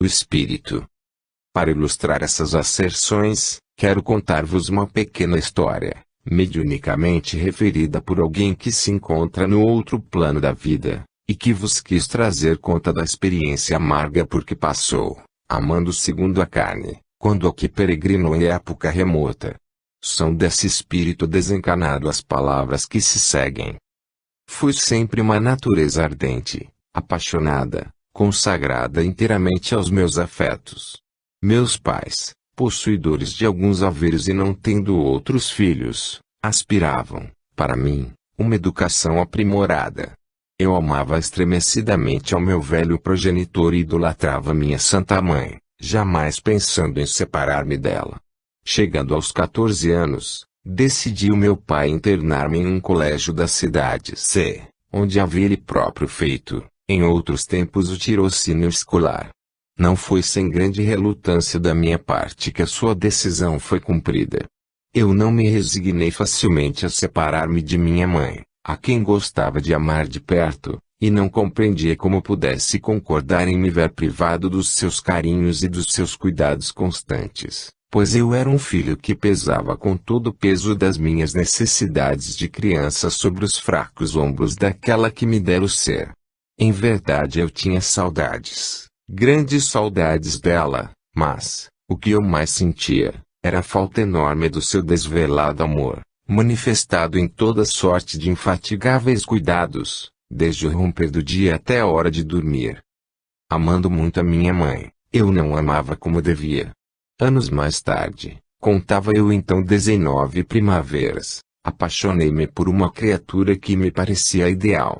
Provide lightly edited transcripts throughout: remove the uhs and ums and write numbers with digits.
o espírito. Para ilustrar essas asserções, quero contar-vos uma pequena história, mediunicamente referida por alguém que se encontra no outro plano da vida, e que vos quis trazer conta da experiência amarga por que passou, amando segundo a carne, quando aqui peregrinou em época remota. São desse espírito desencarnado as palavras que se seguem. Fui sempre uma natureza ardente, apaixonada, consagrada inteiramente aos meus afetos. Meus pais, possuidores de alguns haveres e não tendo outros filhos, aspiravam, para mim, uma educação aprimorada. Eu amava estremecidamente ao meu velho progenitor e idolatrava minha santa mãe, jamais pensando em separar-me dela. Chegando aos 14 anos, decidiu meu pai internar-me em um colégio da cidade C, onde havia ele próprio feito, em outros tempos, o tirocínio escolar. Não foi sem grande relutância da minha parte que a sua decisão foi cumprida. Eu não me resignei facilmente a separar-me de minha mãe, a quem gostava de amar de perto, e não compreendia como pudesse concordar em me ver privado dos seus carinhos e dos seus cuidados constantes, pois eu era um filho que pesava com todo o peso das minhas necessidades de criança sobre os fracos ombros daquela que me dera o ser. Em verdade eu tinha saudades, grandes saudades dela, mas, o que eu mais sentia, era a falta enorme do seu desvelado amor, manifestado em toda sorte de infatigáveis cuidados, desde o romper do dia até a hora de dormir. Amando muito a minha mãe, eu não amava como devia. Anos mais tarde, contava eu então 19 primaveras, apaixonei-me por uma criatura que me parecia ideal.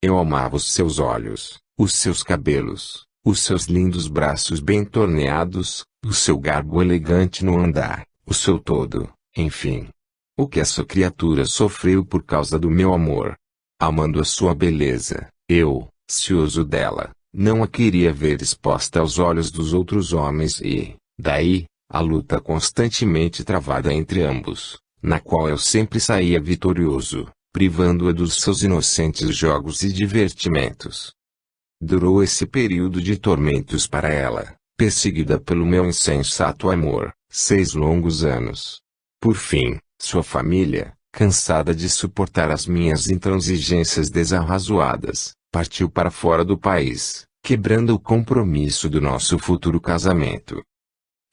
Eu amava os seus olhos, os seus cabelos, os seus lindos braços bem torneados, o seu garbo elegante no andar, o seu todo, enfim. O que essa criatura sofreu por causa do meu amor. Amando a sua beleza, eu, cioso dela, não a queria ver exposta aos olhos dos outros homens e, daí, a luta constantemente travada entre ambos, na qual eu sempre saía vitorioso, privando-a dos seus inocentes jogos e divertimentos. Durou esse período de tormentos para ela, perseguida pelo meu insensato amor, 6 longos anos. Por fim, sua família, cansada de suportar as minhas intransigências desarrazoadas, partiu para fora do país, quebrando o compromisso do nosso futuro casamento.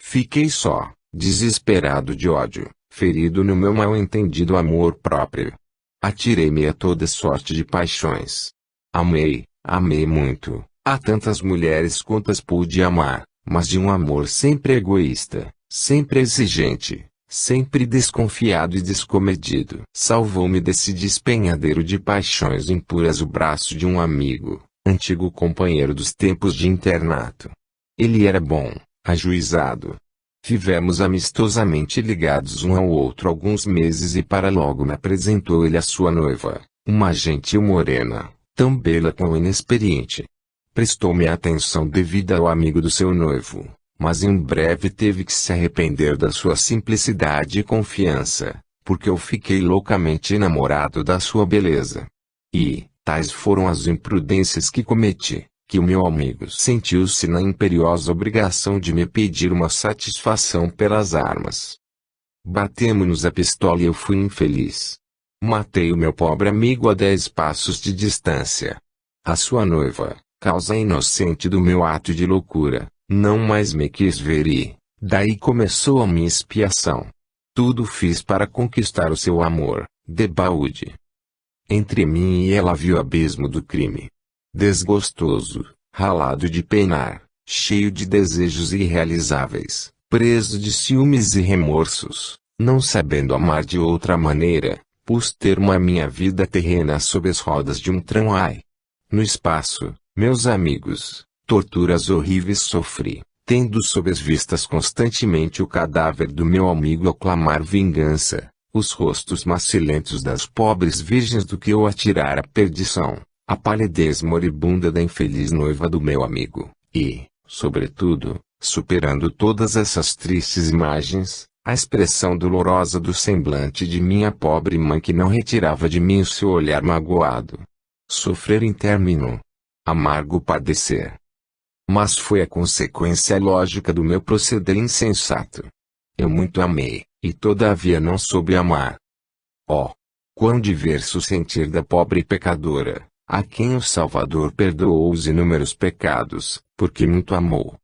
Fiquei só, desesperado de ódio, ferido no meu mal-entendido amor próprio. Atirei-me a toda sorte de paixões. Amei muito, a tantas mulheres quantas pude amar, mas de um amor sempre egoísta, sempre exigente, sempre desconfiado e descomedido. Salvou-me desse despenhadeiro de paixões impuras o braço de um amigo, antigo companheiro dos tempos de internato. Ele era bom, ajuizado. Vivemos amistosamente ligados um ao outro alguns meses e para logo me apresentou ele a sua noiva, uma gentil morena, tão bela quão inexperiente. Prestou-me a atenção devida ao amigo do seu noivo, mas em breve teve que se arrepender da sua simplicidade e confiança, porque eu fiquei loucamente enamorado da sua beleza. E, tais foram as imprudências que cometi, que o meu amigo sentiu-se na imperiosa obrigação de me pedir uma satisfação pelas armas. Batemo-nos a pistola e eu fui infeliz. Matei o meu pobre amigo a 10 passos de distância. A sua noiva, causa inocente do meu ato de loucura, não mais me quis ver e, daí começou a minha expiação. Tudo fiz para conquistar o seu amor, debalde. Entre mim e ela havia o abismo do crime. Desgostoso, ralado de penar, cheio de desejos irrealizáveis, preso de ciúmes e remorsos, não sabendo amar de outra maneira, pus termo à minha vida terrena sob as rodas de um tramway. No espaço, meus amigos, torturas horríveis sofri, tendo sob as vistas constantemente o cadáver do meu amigo a clamar vingança, os rostos macilentos das pobres virgens do que eu atirar à perdição, a palidez moribunda da infeliz noiva do meu amigo, e, sobretudo, superando todas essas tristes imagens, a expressão dolorosa do semblante de minha pobre mãe que não retirava de mim o seu olhar magoado. Sofrer em término. Amargo padecer. Mas foi a consequência lógica do meu proceder insensato. Eu muito amei, e todavia não soube amar. Oh! Quão diverso o sentir da pobre pecadora, a quem o Salvador perdoou os inúmeros pecados, porque muito amou.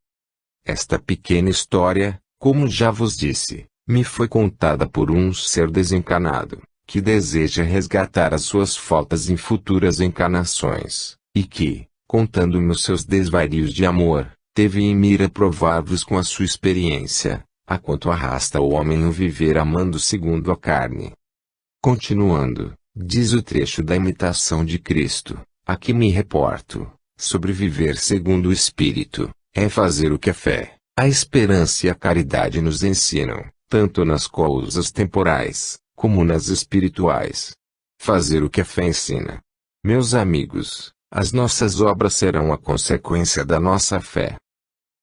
Esta pequena história, como já vos disse, me foi contada por um ser desencarnado, que deseja resgatar as suas faltas em futuras encarnações, e que, contando-me os seus desvarios de amor, teve em mira provar-vos com a sua experiência, a quanto arrasta o homem no viver amando segundo a carne. Continuando, diz o trecho da imitação de Cristo, a que me reporto, sobre viver segundo o Espírito, é fazer o que a fé, a esperança e a caridade nos ensinam, tanto nas coisas temporais, como nas espirituais. Fazer o que a fé ensina. Meus amigos, as nossas obras serão a consequência da nossa fé.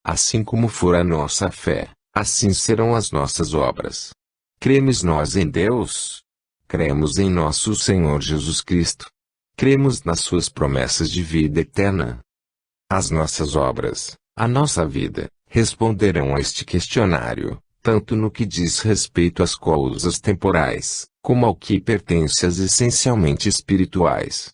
Assim como for a nossa fé, assim serão as nossas obras. Cremos nós em Deus? Cremos em nosso Senhor Jesus Cristo? Cremos nas suas promessas de vida eterna? As nossas obras, a nossa vida, responderão a este questionário, tanto no que diz respeito às coisas temporais, como ao que pertence às essencialmente espirituais.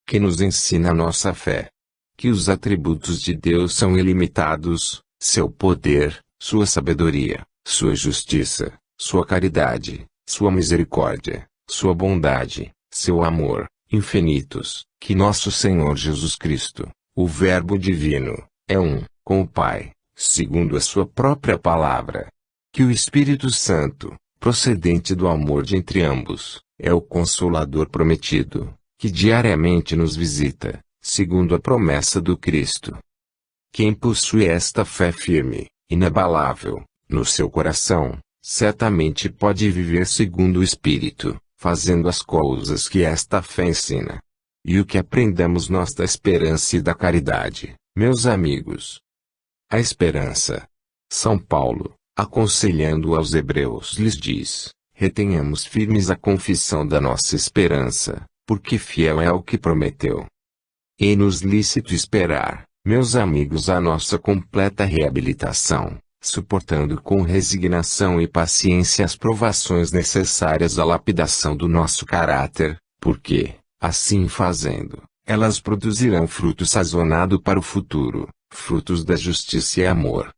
Que nos ensina a nossa fé? Que os atributos de Deus são ilimitados, seu poder, sua sabedoria, sua justiça, sua caridade, sua misericórdia, sua bondade, seu amor, infinitos, que nosso Senhor Jesus Cristo, o Verbo divino, é um, com o Pai, segundo a sua própria palavra. Que o Espírito Santo, procedente do amor de entre ambos, é o Consolador prometido, que diariamente nos visita, segundo a promessa do Cristo. Quem possui esta fé firme, inabalável, no seu coração, certamente pode viver segundo o Espírito, fazendo as coisas que esta fé ensina. E o que aprendamos nós da esperança e da caridade, meus amigos? A esperança. São Paulo, aconselhando aos hebreus, lhes diz: retenhamos firmes a confissão da nossa esperança, porque fiel é o que prometeu. É-nos lícito esperar, meus amigos, a nossa completa reabilitação, suportando com resignação e paciência as provações necessárias à lapidação do nosso caráter, porque, assim fazendo, elas produzirão fruto sazonado para o futuro, frutos da justiça e amor.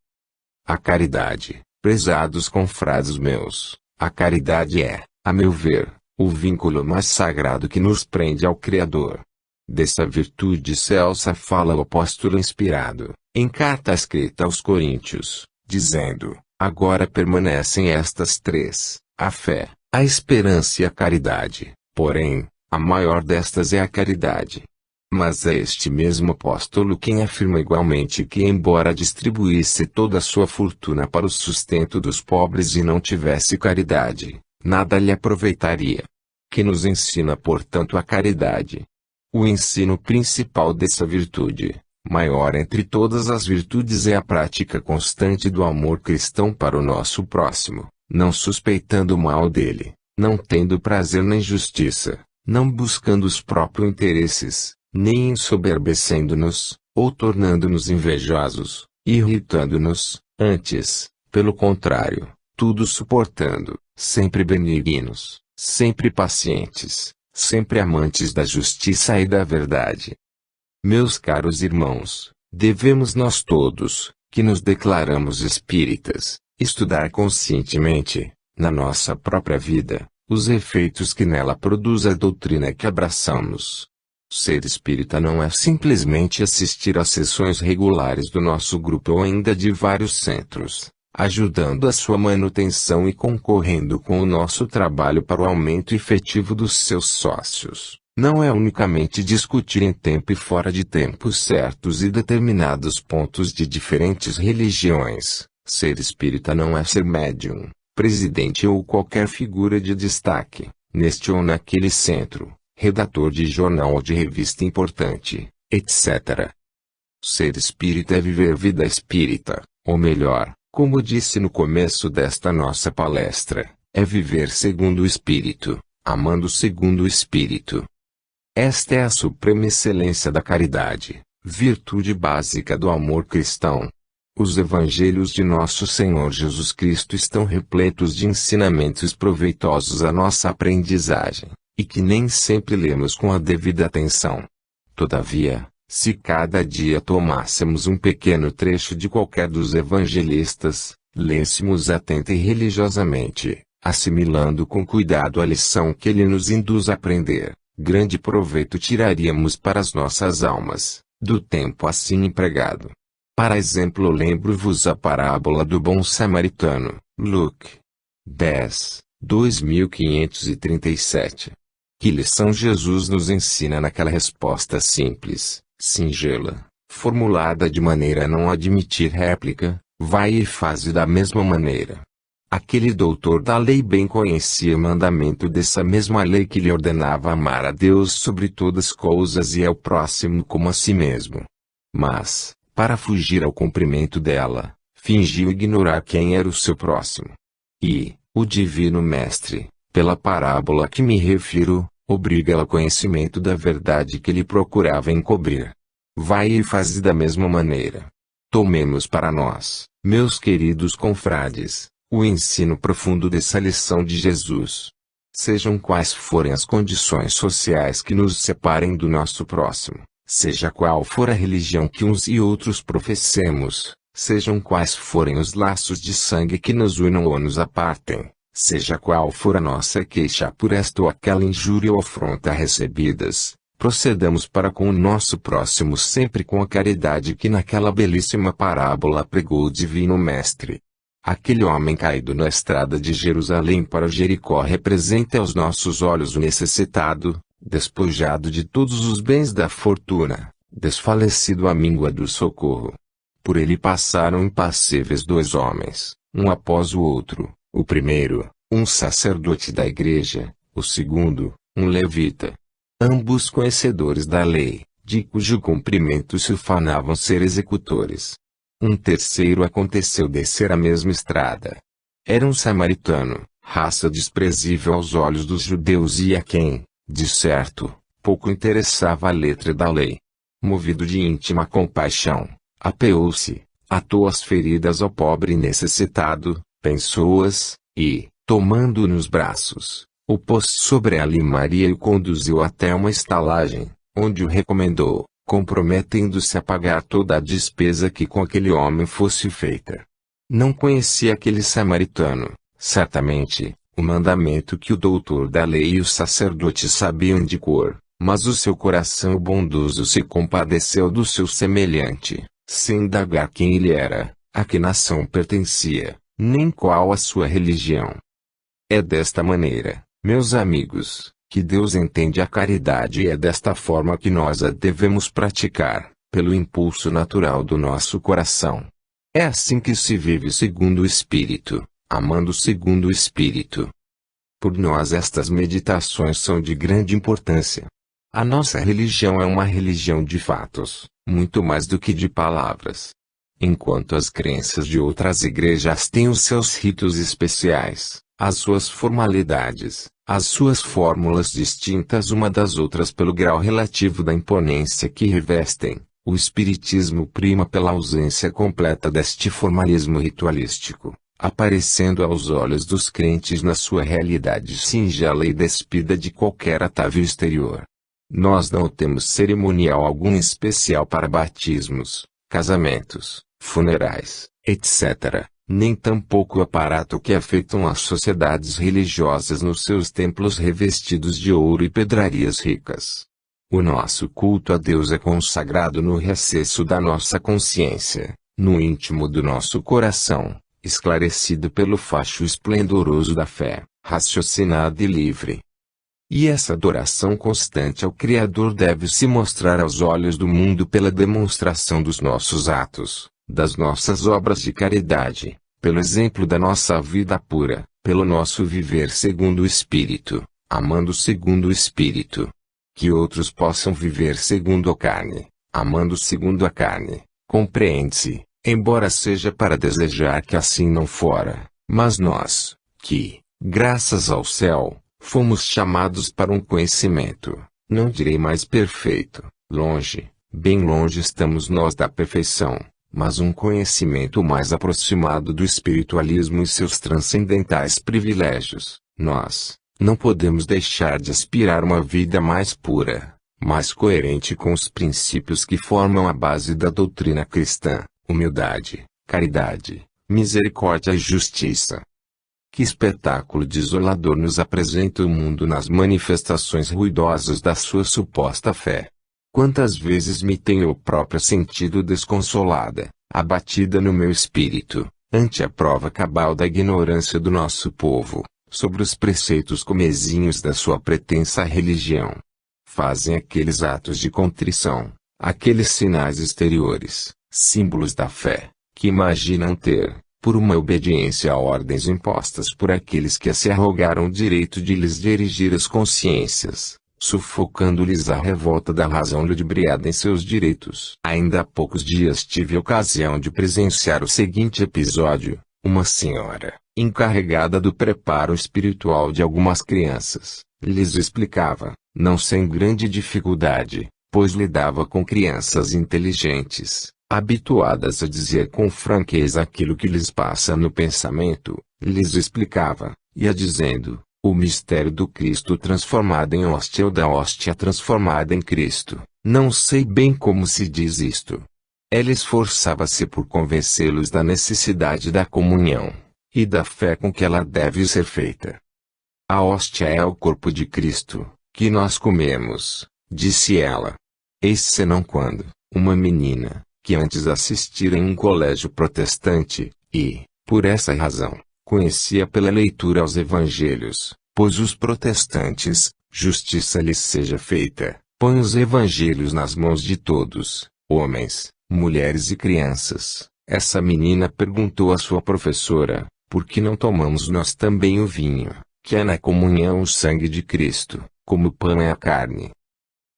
A caridade, prezados confrades meus, a caridade é, a meu ver, o vínculo mais sagrado que nos prende ao Criador. Dessa virtude excelsa fala o apóstolo inspirado, em carta escrita aos Coríntios, dizendo: agora permanecem estas três, a fé, a esperança e a caridade, porém, a maior destas é a caridade. Mas é este mesmo apóstolo quem afirma igualmente que, embora distribuísse toda a sua fortuna para o sustento dos pobres e não tivesse caridade, nada lhe aproveitaria. Que nos ensina, portanto, a caridade. O ensino principal dessa virtude, maior entre todas as virtudes, é a prática constante do amor cristão para o nosso próximo, não suspeitando o mal dele, não tendo prazer na injustiça, não buscando os próprios interesses, nem ensoberbecendo-nos, ou tornando-nos invejosos, irritando-nos, antes, pelo contrário, tudo suportando, sempre benignos, sempre pacientes, sempre amantes da justiça e da verdade. Meus caros irmãos, devemos nós todos, que nos declaramos espíritas, estudar conscientemente, na nossa própria vida, os efeitos que nela produz a doutrina que abraçamos. Ser espírita não é simplesmente assistir às sessões regulares do nosso grupo ou ainda de vários centros, ajudando a sua manutenção e concorrendo com o nosso trabalho para o aumento efetivo dos seus sócios. Não é unicamente discutir em tempo e fora de tempo certos e determinados pontos de diferentes religiões. Ser espírita não é ser médium, presidente ou qualquer figura de destaque, neste ou naquele centro, redator de jornal ou de revista importante, etc. Ser espírita é viver vida espírita, ou melhor, como disse no começo desta nossa palestra, é viver segundo o Espírito, amando segundo o Espírito. Esta é a suprema excelência da caridade, Virtude básica do amor cristão. Os evangelhos de nosso Senhor Jesus Cristo estão repletos de ensinamentos proveitosos à nossa aprendizagem, e que nem sempre lemos com a devida atenção. Todavia, se cada dia tomássemos um pequeno trecho de qualquer dos evangelistas, lêssemos atenta e religiosamente, assimilando com cuidado a lição que ele nos induz a aprender, grande proveito tiraríamos para as nossas almas, do tempo assim empregado. Para exemplo, lembro-vos a parábola do bom samaritano, Luke 10, 2537. Que lição Jesus nos ensina naquela resposta simples, singela, formulada de maneira a não admitir réplica: vai e faze da mesma maneira. Aquele doutor da lei bem conhecia o mandamento dessa mesma lei que lhe ordenava amar a Deus sobre todas as coisas e ao próximo como a si mesmo. Mas, para fugir ao cumprimento dela, fingiu ignorar quem era o seu próximo. E, o Divino Mestre, pela parábola a que me refiro, obriga-o ao conhecimento da verdade que ele procurava encobrir. Vai e faze da mesma maneira. Tomemos para nós, meus queridos confrades, o ensino profundo dessa lição de Jesus. Sejam quais forem as condições sociais que nos separem do nosso próximo, seja qual for a religião que uns e outros professemos, sejam quais forem os laços de sangue que nos unam ou nos apartem, seja qual for a nossa queixa por esta ou aquela injúria ou afronta recebidas, procedamos para com o nosso próximo sempre com a caridade que naquela belíssima parábola pregou o Divino Mestre. Aquele homem caído na estrada de Jerusalém para Jericó representa aos nossos olhos o necessitado, despojado de todos os bens da fortuna, desfalecido à míngua do socorro. Por ele passaram impassíveis dois homens, um após o outro, o primeiro, um sacerdote da igreja, o segundo, um levita. Ambos conhecedores da lei, de cujo cumprimento se ufanavam ser executores. Um terceiro aconteceu descer a mesma estrada. Era um samaritano, raça desprezível aos olhos dos judeus e a quem, de certo, pouco interessava a letra da lei. Movido de íntima compaixão, apeou-se, atou as feridas ao pobre necessitado, pensou-as, e, tomando-o nos braços, o pôs sobre ela e Maria e o conduziu até uma estalagem, onde o recomendou, comprometendo-se a pagar toda a despesa que com aquele homem fosse feita. Não conhecia aquele samaritano, certamente, o mandamento que o doutor da lei e o sacerdote sabiam de cor, mas o seu coração bondoso se compadeceu do seu semelhante, sem indagar quem ele era, a que nação pertencia, nem qual a sua religião. É desta maneira, meus amigos, que Deus entende a caridade e é desta forma que nós a devemos praticar, pelo impulso natural do nosso coração. É assim que se vive segundo o Espírito, amando segundo o Espírito. Por nós estas meditações são de grande importância. A nossa religião é uma religião de fatos, muito mais do que de palavras. Enquanto as crenças de outras igrejas têm os seus ritos especiais, as suas formalidades, as suas fórmulas distintas uma das outras pelo grau relativo da imponência que revestem, o Espiritismo prima pela ausência completa deste formalismo ritualístico, aparecendo aos olhos dos crentes na sua realidade singela e despida de qualquer atavío exterior. Nós não temos cerimonial algum especial para batismos, casamentos, funerais, etc., nem tampouco o aparato que afeitam as sociedades religiosas nos seus templos revestidos de ouro e pedrarias ricas. O nosso culto a Deus é consagrado no recesso da nossa consciência, no íntimo do nosso coração, esclarecido pelo facho esplendoroso da fé, raciocinada e livre. E essa adoração constante ao Criador deve se mostrar aos olhos do mundo pela demonstração dos nossos atos, das nossas obras de caridade, pelo exemplo da nossa vida pura, pelo nosso viver segundo o Espírito, amando segundo o Espírito. Que outros possam viver segundo a carne, amando segundo a carne, compreende-se, embora seja para desejar que assim não fora, mas nós, que, graças ao céu, fomos chamados para um conhecimento, não direi mais perfeito, longe, Bem longe estamos nós da perfeição, mas um conhecimento mais aproximado do espiritualismo e seus transcendentais privilégios, nós não podemos deixar de aspirar uma vida mais pura, mais coerente com os princípios que formam a base da doutrina cristã: humildade, caridade, misericórdia e justiça. Que espetáculo desolador nos apresenta o mundo nas manifestações ruidosas da sua suposta fé! Quantas vezes me tenho eu própria sentido desconsolada, abatida no meu espírito, ante a prova cabal da ignorância do nosso povo, sobre os preceitos comezinhos da sua pretensa religião. Fazem aqueles atos de contrição, aqueles sinais exteriores, símbolos da fé, que imaginam ter, por uma obediência a ordens impostas por aqueles que se arrogaram o direito de lhes dirigir as consciências, sufocando-lhes a revolta da razão ludibriada em seus direitos. Ainda há poucos dias tive ocasião de presenciar o seguinte episódio: uma senhora, encarregada do preparo espiritual de algumas crianças, lhes explicava, não sem grande dificuldade, pois lidava com crianças inteligentes, habituadas a dizer com franqueza aquilo que lhes passa no pensamento, lhes explicava, ia dizendo, o mistério do Cristo transformado em hóstia ou da hóstia transformada em Cristo. Não sei bem como se diz isto. Ela esforçava-se por convencê-los da necessidade da comunhão, e da fé com que ela deve ser feita. A hóstia é o corpo de Cristo, que nós comemos, disse ela. Eis senão quando, uma menina, que antes assistira em um colégio protestante, e, por essa razão, conhecia pela leitura aos evangelhos, pois os protestantes, justiça lhes seja feita, põem os evangelhos nas mãos de todos, homens, mulheres e crianças. Essa menina perguntou à sua professora, por que não tomamos nós também o vinho, que é na comunhão o sangue de Cristo, como o pão é a carne?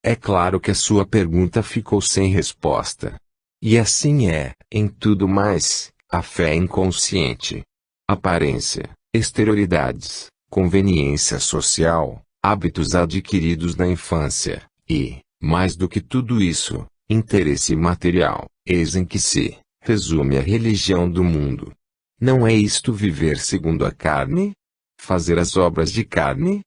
É claro que a sua pergunta ficou sem resposta. E assim é, em tudo mais, a fé é inconsciente. Aparência, exterioridades, conveniência social, hábitos adquiridos na infância, e, mais do que tudo isso, interesse material, eis em que se resume a religião do mundo. Não é isto viver segundo a carne? Fazer as obras de carne?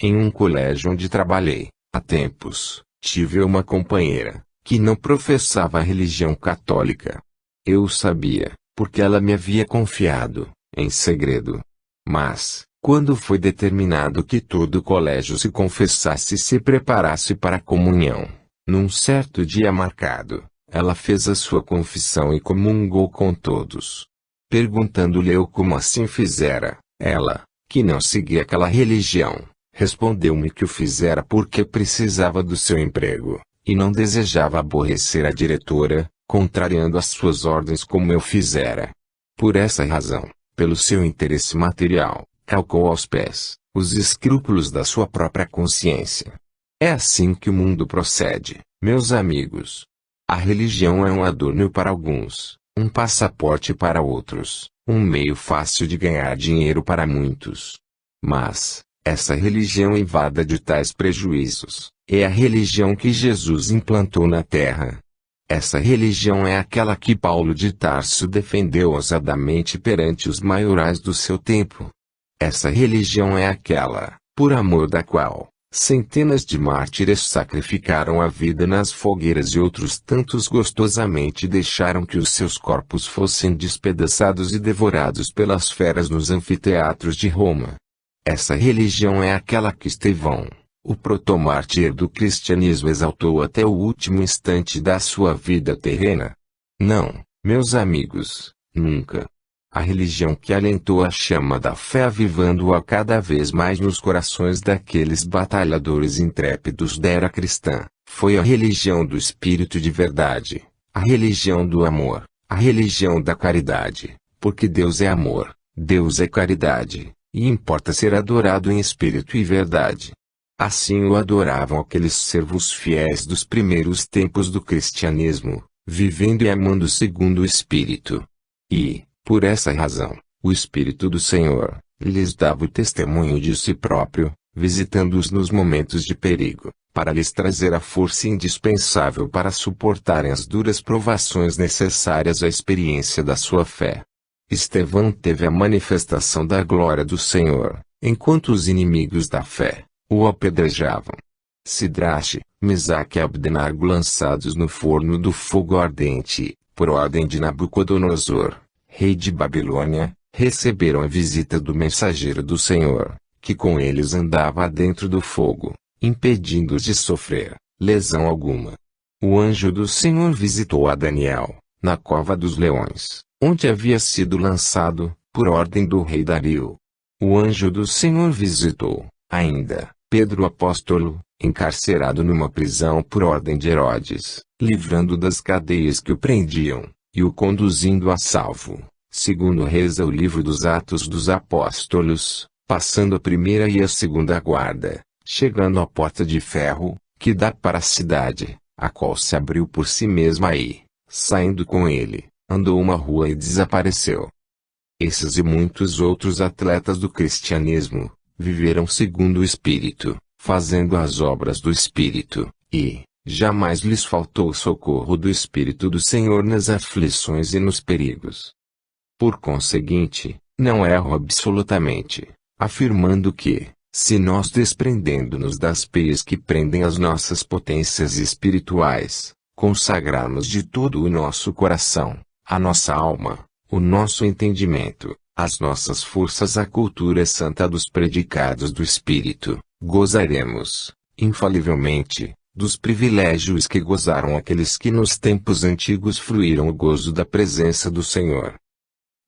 Em um colégio onde trabalhei, há tempos, tive uma companheira, que não professava a religião católica. Eu sabia, porque ela me havia confiado, em segredo. Mas, quando foi determinado que todo o colégio se confessasse e se preparasse para a comunhão, num certo dia marcado, ela fez a sua confissão e comungou com todos. Perguntando-lhe eu como assim fizera, ela, que não seguia aquela religião, respondeu-me que o fizera porque precisava do seu emprego, e não desejava aborrecer a diretora, contrariando as suas ordens como eu fizera. Por essa razão, pelo seu interesse material, calcou aos pés os escrúpulos da sua própria consciência. É assim que o mundo procede, meus amigos. A religião é um adorno para alguns, um passaporte para outros, um meio fácil de ganhar dinheiro para muitos. Mas, essa religião invada de tais prejuízos, é a religião que Jesus implantou na terra. Essa religião é aquela que Paulo de Tarso defendeu ousadamente perante os maiorais do seu tempo. Essa religião é aquela, por amor da qual, centenas de mártires sacrificaram a vida nas fogueiras e outros tantos gostosamente deixaram que os seus corpos fossem despedaçados e devorados pelas feras nos anfiteatros de Roma. Essa religião é aquela que Estevão, o protomártir do cristianismo, exaltou até o último instante da sua vida terrena. Não, meus amigos, nunca. A religião que alentou a chama da fé avivando-a cada vez mais nos corações daqueles batalhadores intrépidos da era cristã, foi a religião do Espírito de verdade, a religião do amor, a religião da caridade, porque Deus é amor, Deus é caridade, e importa ser adorado em espírito e verdade. Assim o adoravam aqueles servos fiéis dos primeiros tempos do cristianismo, vivendo e amando segundo o Espírito. E, por essa razão, o Espírito do Senhor lhes dava o testemunho de si próprio, visitando-os nos momentos de perigo, para lhes trazer a força indispensável para suportarem as duras provações necessárias à experiência da sua fé. Estevão teve a manifestação da glória do Senhor, enquanto os inimigos da fé o apedrejavam. Sidraque, Mesaque e Abdenago, lançados no forno do fogo ardente, por ordem de Nabucodonosor, rei de Babilônia, receberam a visita do mensageiro do Senhor, que com eles andava dentro do fogo, impedindo-os de sofrer lesão alguma. O anjo do Senhor visitou a Daniel, na cova dos leões, onde havia sido lançado, por ordem do rei Dario. O anjo do Senhor visitou, ainda, Pedro apóstolo, encarcerado numa prisão por ordem de Herodes, livrando das cadeias que o prendiam, e o conduzindo a salvo, segundo reza o livro dos Atos dos Apóstolos, passando a primeira e a segunda guarda, chegando à porta de ferro, que dá para a cidade, a qual se abriu por si mesma e, saindo com ele, andou uma rua e desapareceu. Esses e muitos outros atletas do cristianismo, viveram segundo o Espírito, fazendo as obras do Espírito, e jamais lhes faltou o socorro do Espírito do Senhor nas aflições e nos perigos. Por conseguinte, não erro absolutamente, afirmando que, se nós desprendendo-nos das peias que prendem as nossas potências espirituais, consagrarmos de todo o nosso coração, a nossa alma, o nosso entendimento, as nossas forças à cultura santa dos predicados do Espírito, gozaremos, infalivelmente, dos privilégios que gozaram aqueles que nos tempos antigos fruíram o gozo da presença do Senhor.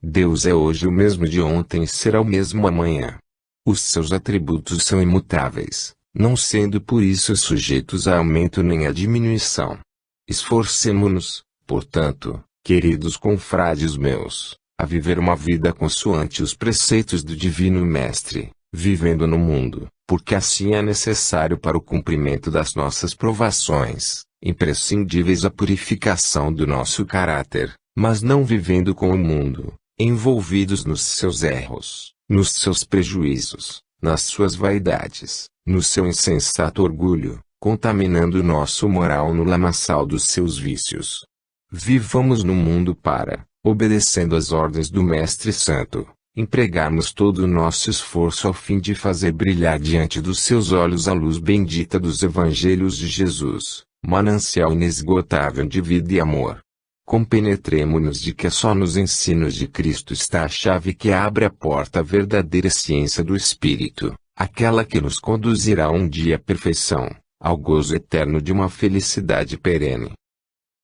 Deus é hoje o mesmo de ontem e será o mesmo amanhã. Os seus atributos são imutáveis, não sendo por isso sujeitos a aumento nem a diminuição. Esforcemo-nos, portanto, queridos confrades meus, a viver uma vida consoante os preceitos do Divino Mestre, vivendo no mundo, porque assim é necessário para o cumprimento das nossas provações, imprescindíveis à purificação do nosso caráter, mas não vivendo com o mundo, envolvidos nos seus erros, nos seus prejuízos, nas suas vaidades, no seu insensato orgulho, contaminando o nosso moral no lamaçal dos seus vícios. Vivamos no mundo para, obedecendo às ordens do Mestre Santo, empregarmos todo o nosso esforço ao fim de fazer brilhar diante dos seus olhos a luz bendita dos Evangelhos de Jesus, manancial inesgotável de vida e amor. Compenetremo-nos de que só nos ensinos de Cristo está a chave que abre a porta à verdadeira ciência do Espírito, aquela que nos conduzirá um dia à perfeição, ao gozo eterno de uma felicidade perene.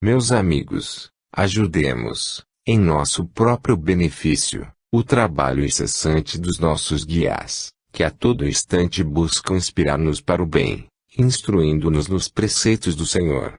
Meus amigos, ajudemos, em nosso próprio benefício, o trabalho incessante dos nossos guias, que a todo instante buscam inspirar-nos para o bem, instruindo-nos nos preceitos do Senhor.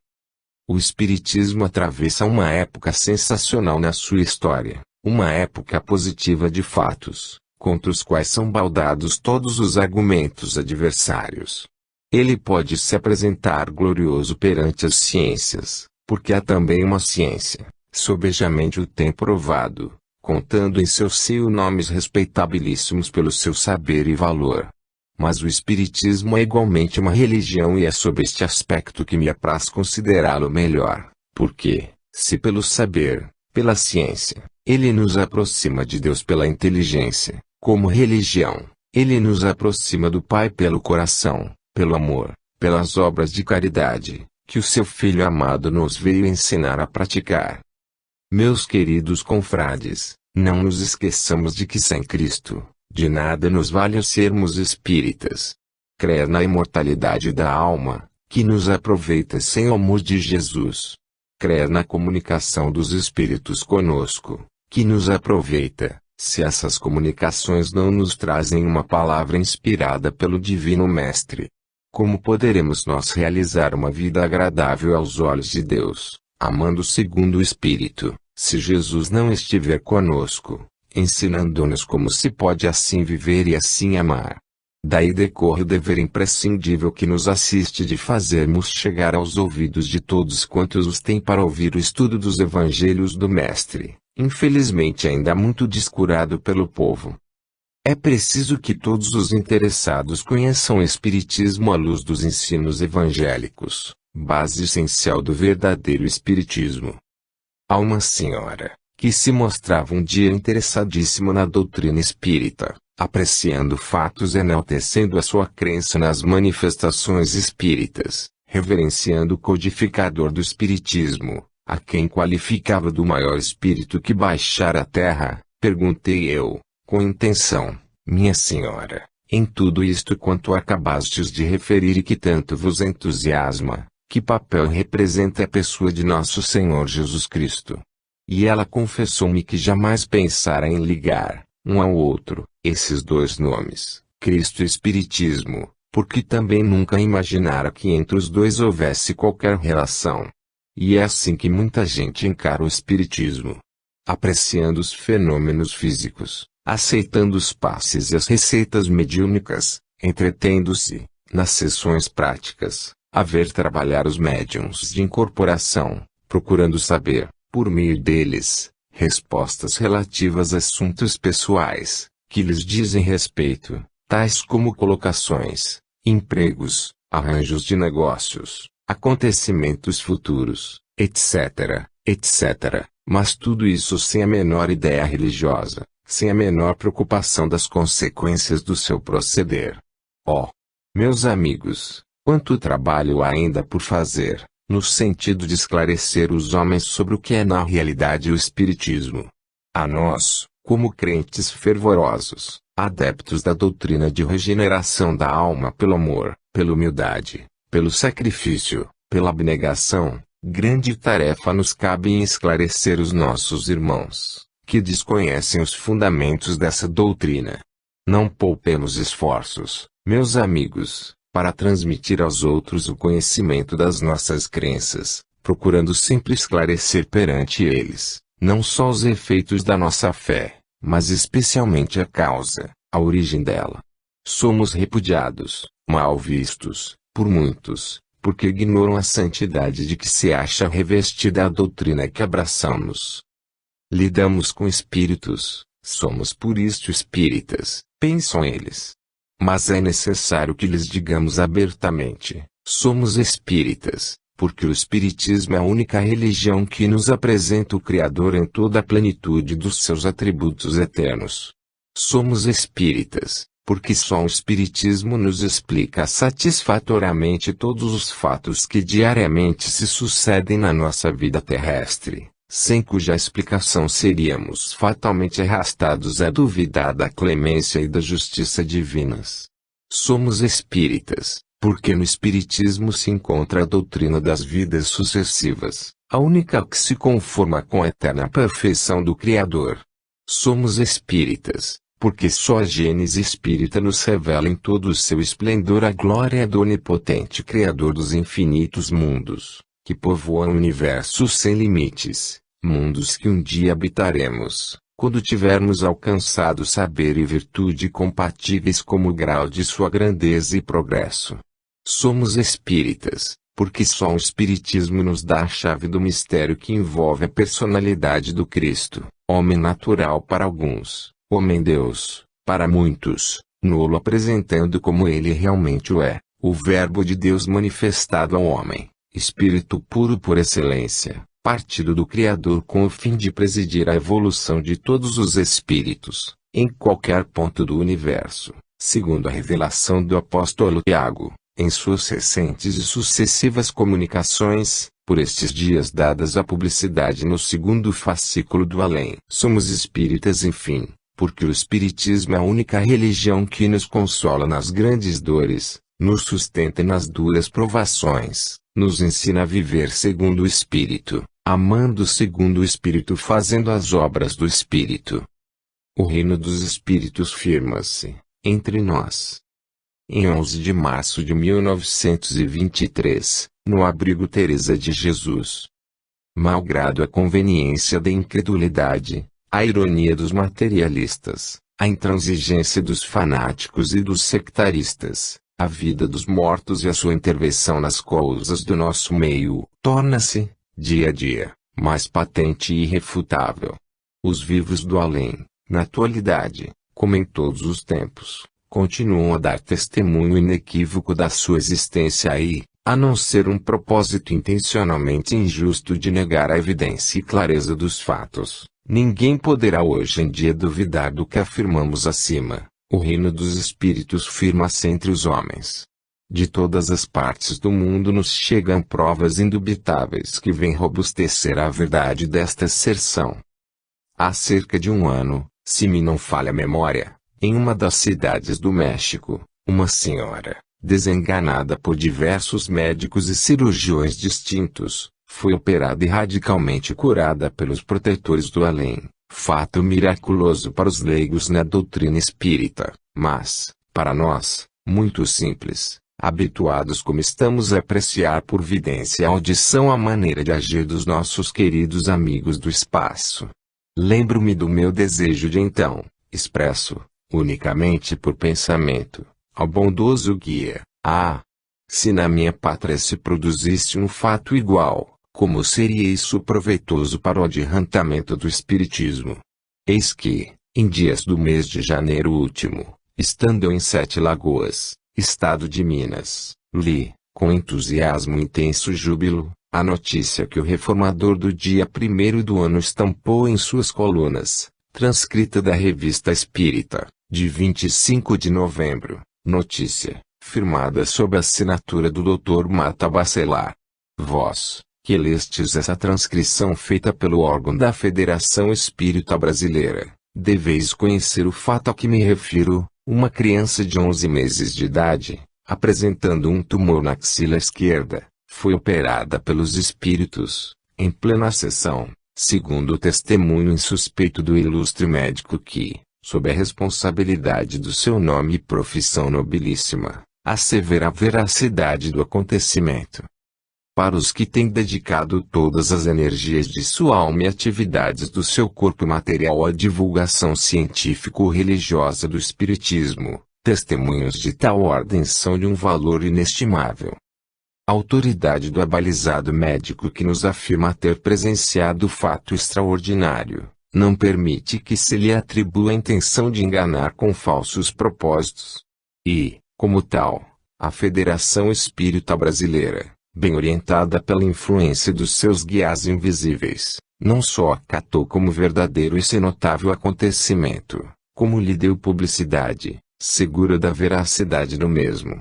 O Espiritismo atravessa uma época sensacional na sua história, uma época positiva de fatos, contra os quais são baldados todos os argumentos adversários. Ele pode se apresentar glorioso perante as ciências, porque há também uma ciência, sobejamente o tem provado, contando em seu seio nomes respeitabilíssimos pelo seu saber e valor. Mas o Espiritismo é igualmente uma religião e é sob este aspecto que me apraz considerá-lo melhor, porque, se pelo saber, pela ciência, ele nos aproxima de Deus pela inteligência, como religião, ele nos aproxima do Pai pelo coração, pelo amor, pelas obras de caridade, que o seu Filho amado nos veio ensinar a praticar. Meus queridos confrades, não nos esqueçamos de que sem Cristo, de nada nos vale sermos espíritas. Crer na imortalidade da alma, que nos aproveita sem o amor de Jesus. Crer na comunicação dos espíritos conosco, que nos aproveita, se essas comunicações não nos trazem uma palavra inspirada pelo Divino Mestre. Como poderemos nós realizar uma vida agradável aos olhos de Deus, amando segundo o Espírito, se Jesus não estiver conosco, ensinando-nos como se pode assim viver e assim amar? Daí decorre o dever imprescindível que nos assiste de fazermos chegar aos ouvidos de todos quantos os têm para ouvir o estudo dos Evangelhos do Mestre, infelizmente ainda muito descurado pelo povo. É preciso que todos os interessados conheçam o Espiritismo à luz dos ensinos evangélicos, base essencial do verdadeiro Espiritismo. Há uma senhora, que se mostrava um dia interessadíssima na doutrina espírita, apreciando fatos e enaltecendo a sua crença nas manifestações espíritas, reverenciando o codificador do Espiritismo, a quem qualificava do maior espírito que baixara à terra. Perguntei eu, com intenção: minha senhora, em tudo isto quanto acabastes de referir e que tanto vos entusiasma, que papel representa a pessoa de nosso Senhor Jesus Cristo? E ela confessou-me que jamais pensara em ligar, um ao outro, esses dois nomes, Cristo e Espiritismo, porque também nunca imaginara que entre os dois houvesse qualquer relação. E é assim que muita gente encara o Espiritismo. Apreciando os fenômenos físicos, aceitando os passes e as receitas mediúnicas, entretendo-se, nas sessões práticas, a ver trabalhar os médiuns de incorporação, procurando saber, por meio deles, respostas relativas a assuntos pessoais, que lhes dizem respeito, tais como colocações, empregos, arranjos de negócios, acontecimentos futuros, etc., etc., mas tudo isso sem a menor ideia religiosa, sem a menor preocupação das consequências do seu proceder. Oh, meus amigos, quanto trabalho há ainda por fazer, no sentido de esclarecer os homens sobre o que é na realidade o Espiritismo. A nós, como crentes fervorosos, adeptos da doutrina de regeneração da alma pelo amor, pela humildade, pelo sacrifício, pela abnegação, grande tarefa nos cabe em esclarecer os nossos irmãos, que desconhecem os fundamentos dessa doutrina. Não poupemos esforços, meus amigos, para transmitir aos outros o conhecimento das nossas crenças, procurando sempre esclarecer perante eles, não só os efeitos da nossa fé, mas especialmente a causa, a origem dela. Somos repudiados, mal vistos, por muitos, porque ignoram a santidade de que se acha revestida a doutrina que abraçamos. Lidamos com espíritos, somos por isto espíritas, pensam eles. Mas é necessário que lhes digamos abertamente: somos espíritas, porque o Espiritismo é a única religião que nos apresenta o Criador em toda a plenitude dos seus atributos eternos. Somos espíritas, porque só o Espiritismo nos explica satisfatoriamente todos os fatos que diariamente se sucedem na nossa vida terrestre, sem cuja explicação seríamos fatalmente arrastados a duvidar da clemência e da justiça divinas. Somos espíritas, porque no Espiritismo se encontra a doutrina das vidas sucessivas, a única que se conforma com a eterna perfeição do Criador. Somos espíritas, porque só a Gênese espírita nos revela em todo o seu esplendor a glória do onipotente Criador dos infinitos mundos, que povoam o universo sem limites, mundos que um dia habitaremos, quando tivermos alcançado saber e virtude compatíveis como o grau de sua grandeza e progresso. Somos espíritas, porque só o Espiritismo nos dá a chave do mistério que envolve a personalidade do Cristo, homem natural para alguns, homem-deus, para muitos, nulo apresentando como ele realmente o é, o Verbo de Deus manifestado ao homem, Espírito puro por excelência, partido do Criador com o fim de presidir a evolução de todos os espíritos, em qualquer ponto do universo, segundo a revelação do apóstolo Tiago, em suas recentes e sucessivas comunicações, por estes dias dadas à publicidade no segundo fascículo do Além. Somos espíritas enfim, porque o Espiritismo é a única religião que nos consola nas grandes dores, nos sustenta nas duras provações, nos ensina a viver segundo o Espírito, amando segundo o Espírito, fazendo as obras do Espírito. O reino dos Espíritos firma-se, entre nós. Em 11 de março de 1923, no abrigo Teresa de Jesus. Malgrado a conveniência da incredulidade, a ironia dos materialistas, a intransigência dos fanáticos e dos sectaristas, a vida dos mortos e a sua intervenção nas coisas do nosso meio, torna-se, dia a dia, mais patente e irrefutável. Os vivos do além, na atualidade, como em todos os tempos, continuam a dar testemunho inequívoco da sua existência e, a não ser um propósito intencionalmente injusto de negar a evidência e clareza dos fatos, ninguém poderá hoje em dia duvidar do que afirmamos acima. O reino dos espíritos firma-se entre os homens. De todas as partes do mundo nos chegam provas indubitáveis que vêm robustecer a verdade desta asserção. Há cerca de um ano, se me não falha a memória, em uma das cidades do México, uma senhora, desenganada por diversos médicos e cirurgiões distintos, foi operada e radicalmente curada pelos protetores do além, fato miraculoso para os leigos na doutrina espírita, mas, para nós, muito simples, habituados como estamos a apreciar por vidência e audição a maneira de agir dos nossos queridos amigos do espaço. Lembro-me do meu desejo de então, expresso, unicamente por pensamento, ao bondoso guia: se na minha pátria se produzisse um fato igual, como seria isso proveitoso para o adiantamento do espiritismo? Eis que, em dias do mês de janeiro último, estando eu em Sete Lagoas, estado de Minas, li, com entusiasmo e intenso júbilo, a notícia que o reformador do dia 1º do ano estampou em suas colunas, transcrita da Revista Espírita, de 25 de novembro, notícia, firmada sob a assinatura do Dr. Mata Bacelar. Vós, que lestes essa transcrição feita pelo órgão da Federação Espírita Brasileira, deveis conhecer o fato a que me refiro. Uma criança de 11 meses de idade, apresentando um tumor na axila esquerda, foi operada pelos espíritos, em plena sessão, segundo o testemunho insuspeito do ilustre médico que, sob a responsabilidade do seu nome e profissão nobilíssima, assevera a veracidade do acontecimento. Para os que têm dedicado todas as energias de sua alma e atividades do seu corpo material à divulgação científico-religiosa do Espiritismo, testemunhos de tal ordem são de um valor inestimável. A autoridade do abalizado médico que nos afirma ter presenciado o fato extraordinário, não permite que se lhe atribua a intenção de enganar com falsos propósitos. E, como tal, a Federação Espírita Brasileira, bem orientada pela influência dos seus guias invisíveis, não só acatou como verdadeiro esse notável acontecimento, como lhe deu publicidade, segura da veracidade do mesmo.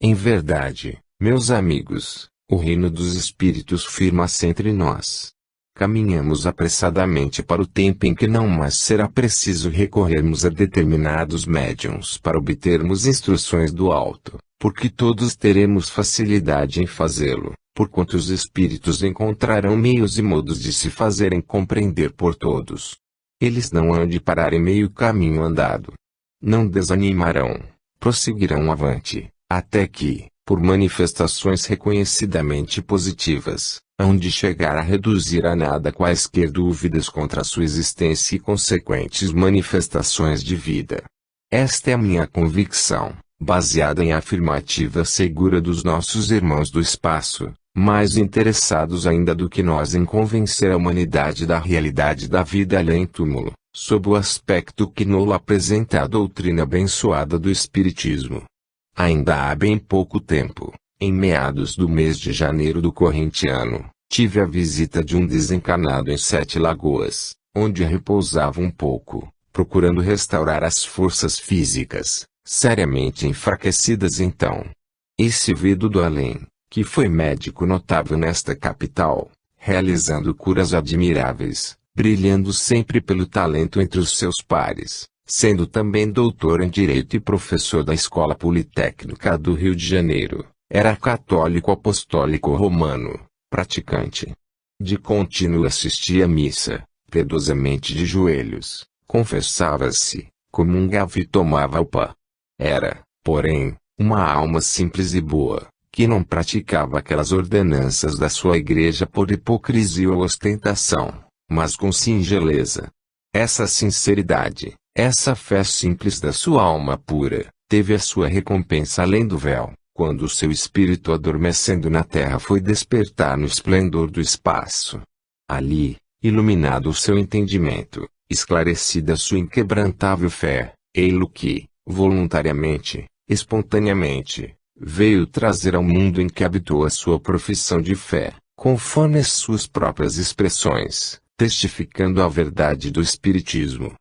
Em verdade, meus amigos, o reino dos espíritos firma-se entre nós. Caminhamos apressadamente para o tempo em que não mais será preciso recorrermos a determinados médiuns para obtermos instruções do alto, porque todos teremos facilidade em fazê-lo, porquanto os espíritos encontrarão meios e modos de se fazerem compreender por todos. Eles não hão de parar em meio caminho andado. Não desanimarão, prosseguirão avante, até que, por manifestações reconhecidamente positivas, hão de chegar a reduzir a nada quaisquer dúvidas contra a sua existência e consequentes manifestações de vida. Esta é a minha convicção, baseada em afirmativa segura dos nossos irmãos do espaço, mais interessados ainda do que nós em convencer a humanidade da realidade da vida além túmulo, sob o aspecto que nos apresenta a doutrina abençoada do Espiritismo. Ainda há bem pouco tempo, em meados do mês de janeiro do corrente ano, tive a visita de um desencarnado em Sete Lagoas, onde repousava um pouco, procurando restaurar as forças físicas, seriamente enfraquecidas então. Esse vindo do além, que foi médico notável nesta capital, realizando curas admiráveis, brilhando sempre pelo talento entre os seus pares, sendo também doutor em Direito e professor da Escola Politécnica do Rio de Janeiro, era católico apostólico romano, praticante. De contínuo assistia à missa, piedosamente de joelhos, confessava-se, comungava e tomava o pão. Era, porém, uma alma simples e boa, que não praticava aquelas ordenanças da sua igreja por hipocrisia ou ostentação, mas com singeleza. Essa sinceridade, essa fé simples da sua alma pura, teve a sua recompensa além do véu, quando o seu espírito adormecendo na terra foi despertar no esplendor do espaço. Ali, iluminado o seu entendimento, esclarecida sua inquebrantável fé, Ei-lo que, voluntariamente, espontaneamente, veio trazer ao mundo em que habitou a sua profissão de fé, conforme as suas próprias expressões, testificando a verdade do Espiritismo.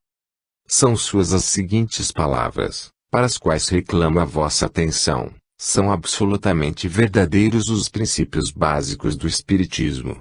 São suas as seguintes palavras, para as quais reclamo a vossa atenção: são absolutamente verdadeiros os princípios básicos do Espiritismo.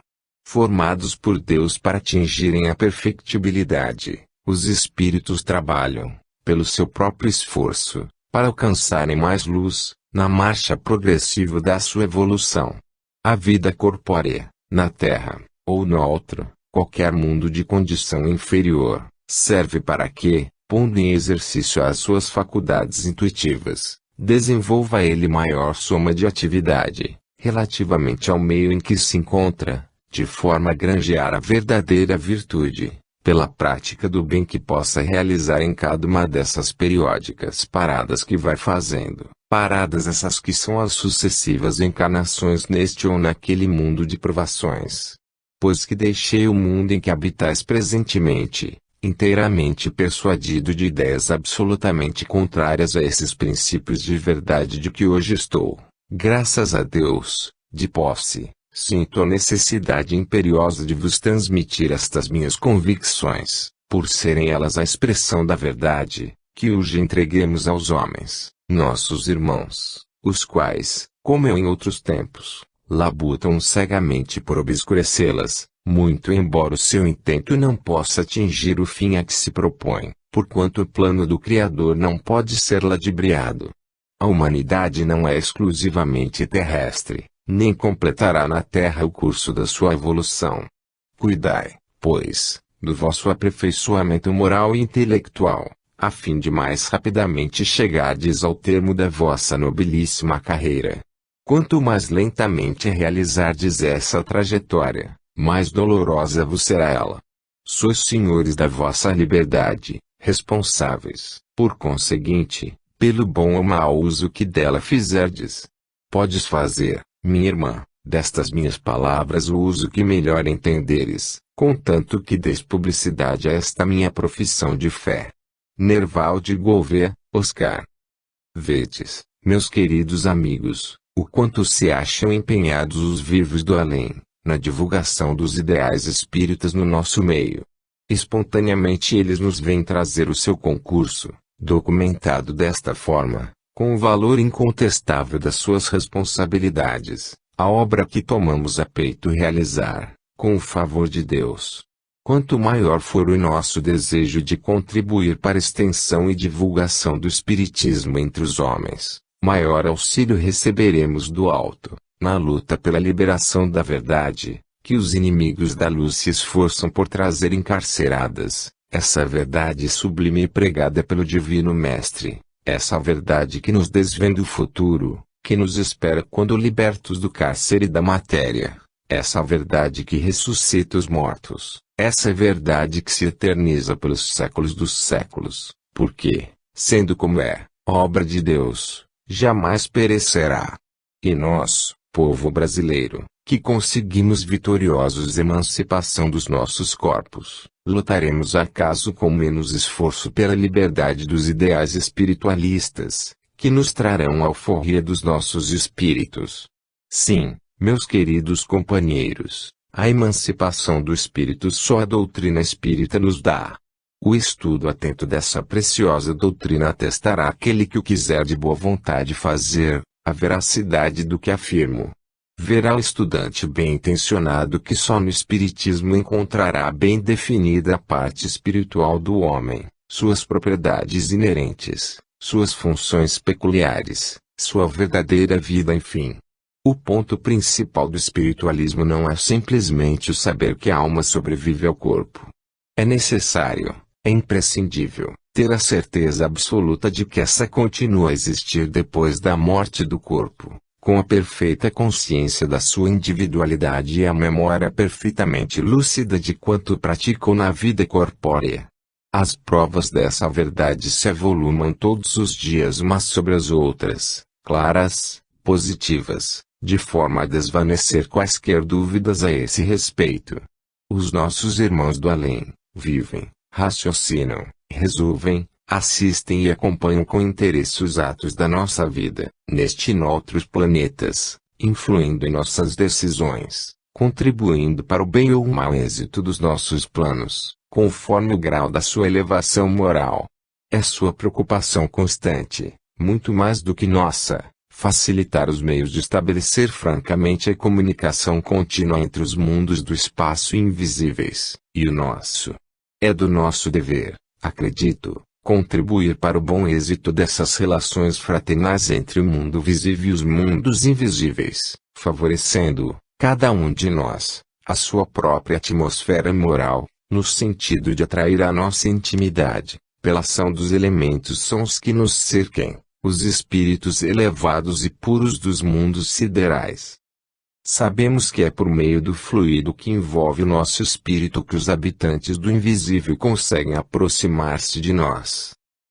Formados por Deus para atingirem a perfectibilidade, os espíritos trabalham, pelo seu próprio esforço, para alcançarem mais luz, na marcha progressiva da sua evolução. A vida corpórea, na Terra, ou no outro, qualquer mundo de condição inferior, serve para que, pondo em exercício as suas faculdades intuitivas, desenvolva ele maior soma de atividade, relativamente ao meio em que se encontra, de forma a granjear a verdadeira virtude, pela prática do bem que possa realizar em cada uma dessas periódicas paradas que vai fazendo, paradas essas que são as sucessivas encarnações neste ou naquele mundo de provações. Pois que deixei o mundo em que habitais presentemente, inteiramente persuadido de ideias absolutamente contrárias a esses princípios de verdade de que hoje estou, graças a Deus, de posse. Sinto a necessidade imperiosa de vos transmitir estas minhas convicções, por serem elas a expressão da verdade, que hoje entreguemos aos homens, nossos irmãos, os quais, como eu em outros tempos, labutam cegamente por obscurecê-las, muito embora o seu intento não possa atingir o fim a que se propõe, porquanto o plano do Criador não pode ser ludibriado. A humanidade não é exclusivamente terrestre, nem completará na Terra o curso da sua evolução. Cuidai, pois, do vosso aperfeiçoamento moral e intelectual, a fim de mais rapidamente chegardes ao termo da vossa nobilíssima carreira. Quanto mais lentamente realizardes essa trajetória, mais dolorosa vos será ela. Sois senhores da vossa liberdade, responsáveis, por conseguinte, pelo bom ou mau uso que dela fizerdes. Podes fazer, minha irmã, destas minhas palavras o uso que melhor entenderes, contanto que deis publicidade a esta minha profissão de fé. Nerval de Gouveia, Oscar. Vedes, meus queridos amigos, o quanto se acham empenhados os vivos do além, na divulgação dos ideais espíritas no nosso meio. Espontaneamente eles nos vêm trazer o seu concurso, documentado desta forma, com o valor incontestável das suas responsabilidades, a obra que tomamos a peito realizar, com o favor de Deus. Quanto maior for o nosso desejo de contribuir para a extensão e divulgação do Espiritismo entre os homens, maior auxílio receberemos do alto, na luta pela liberação da verdade, que os inimigos da luz se esforçam por trazer encarceradas, essa verdade sublime e pregada pelo Divino Mestre. Essa verdade que nos desvenda o futuro, que nos espera quando libertos do cárcere da matéria. Essa verdade que ressuscita os mortos. Essa verdade que se eterniza pelos séculos dos séculos, porque, sendo como é, obra de Deus, jamais perecerá. E nós, povo brasileiro, que conseguimos vitoriosos a emancipação dos nossos corpos, lutaremos acaso com menos esforço pela liberdade dos ideais espiritualistas, que nos trarão a alforria dos nossos espíritos. Sim, meus queridos companheiros, a emancipação do espírito só a doutrina espírita nos dá. O estudo atento dessa preciosa doutrina atestará àquele que o quiser de boa vontade fazer, a veracidade do que afirmo. Verá o estudante bem intencionado que só no Espiritismo encontrará bem definida a parte espiritual do homem, suas propriedades inerentes, suas funções peculiares, sua verdadeira vida, enfim. O ponto principal do espiritualismo não é simplesmente o saber que a alma sobrevive ao corpo. É necessário, é imprescindível, ter a certeza absoluta de que essa continua a existir depois da morte do corpo, com a perfeita consciência da sua individualidade e a memória perfeitamente lúcida de quanto praticou na vida corpórea. As provas dessa verdade se avolumam todos os dias umas sobre as outras, claras, positivas, de forma a desvanecer quaisquer dúvidas a esse respeito. Os nossos irmãos do além, vivem, raciocinam, resolvem, assistem e acompanham com interesse os atos da nossa vida, neste e noutros planetas, influindo em nossas decisões, contribuindo para o bem ou o mau êxito dos nossos planos, conforme o grau da sua elevação moral. É sua preocupação constante, muito mais do que nossa, facilitar os meios de estabelecer francamente a comunicação contínua entre os mundos do espaço invisíveis e o nosso. É do nosso dever, acredito, contribuir para o bom êxito dessas relações fraternais entre o mundo visível e os mundos invisíveis, favorecendo, cada um de nós, a sua própria atmosfera moral, no sentido de atrair a nossa intimidade, pela ação dos elementos sons que nos cerquem, os espíritos elevados e puros dos mundos siderais. Sabemos que é por meio do fluido que envolve o nosso espírito que os habitantes do invisível conseguem aproximar-se de nós.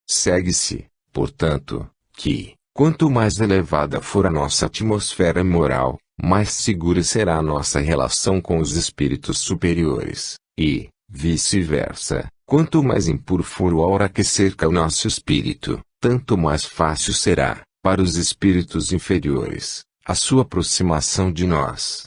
Segue-se, portanto, que, quanto mais elevada for a nossa atmosfera moral, mais segura será a nossa relação com os espíritos superiores, e, vice-versa, quanto mais impuro for o aura que cerca o nosso espírito, tanto mais fácil será, para os espíritos inferiores, a sua aproximação de nós.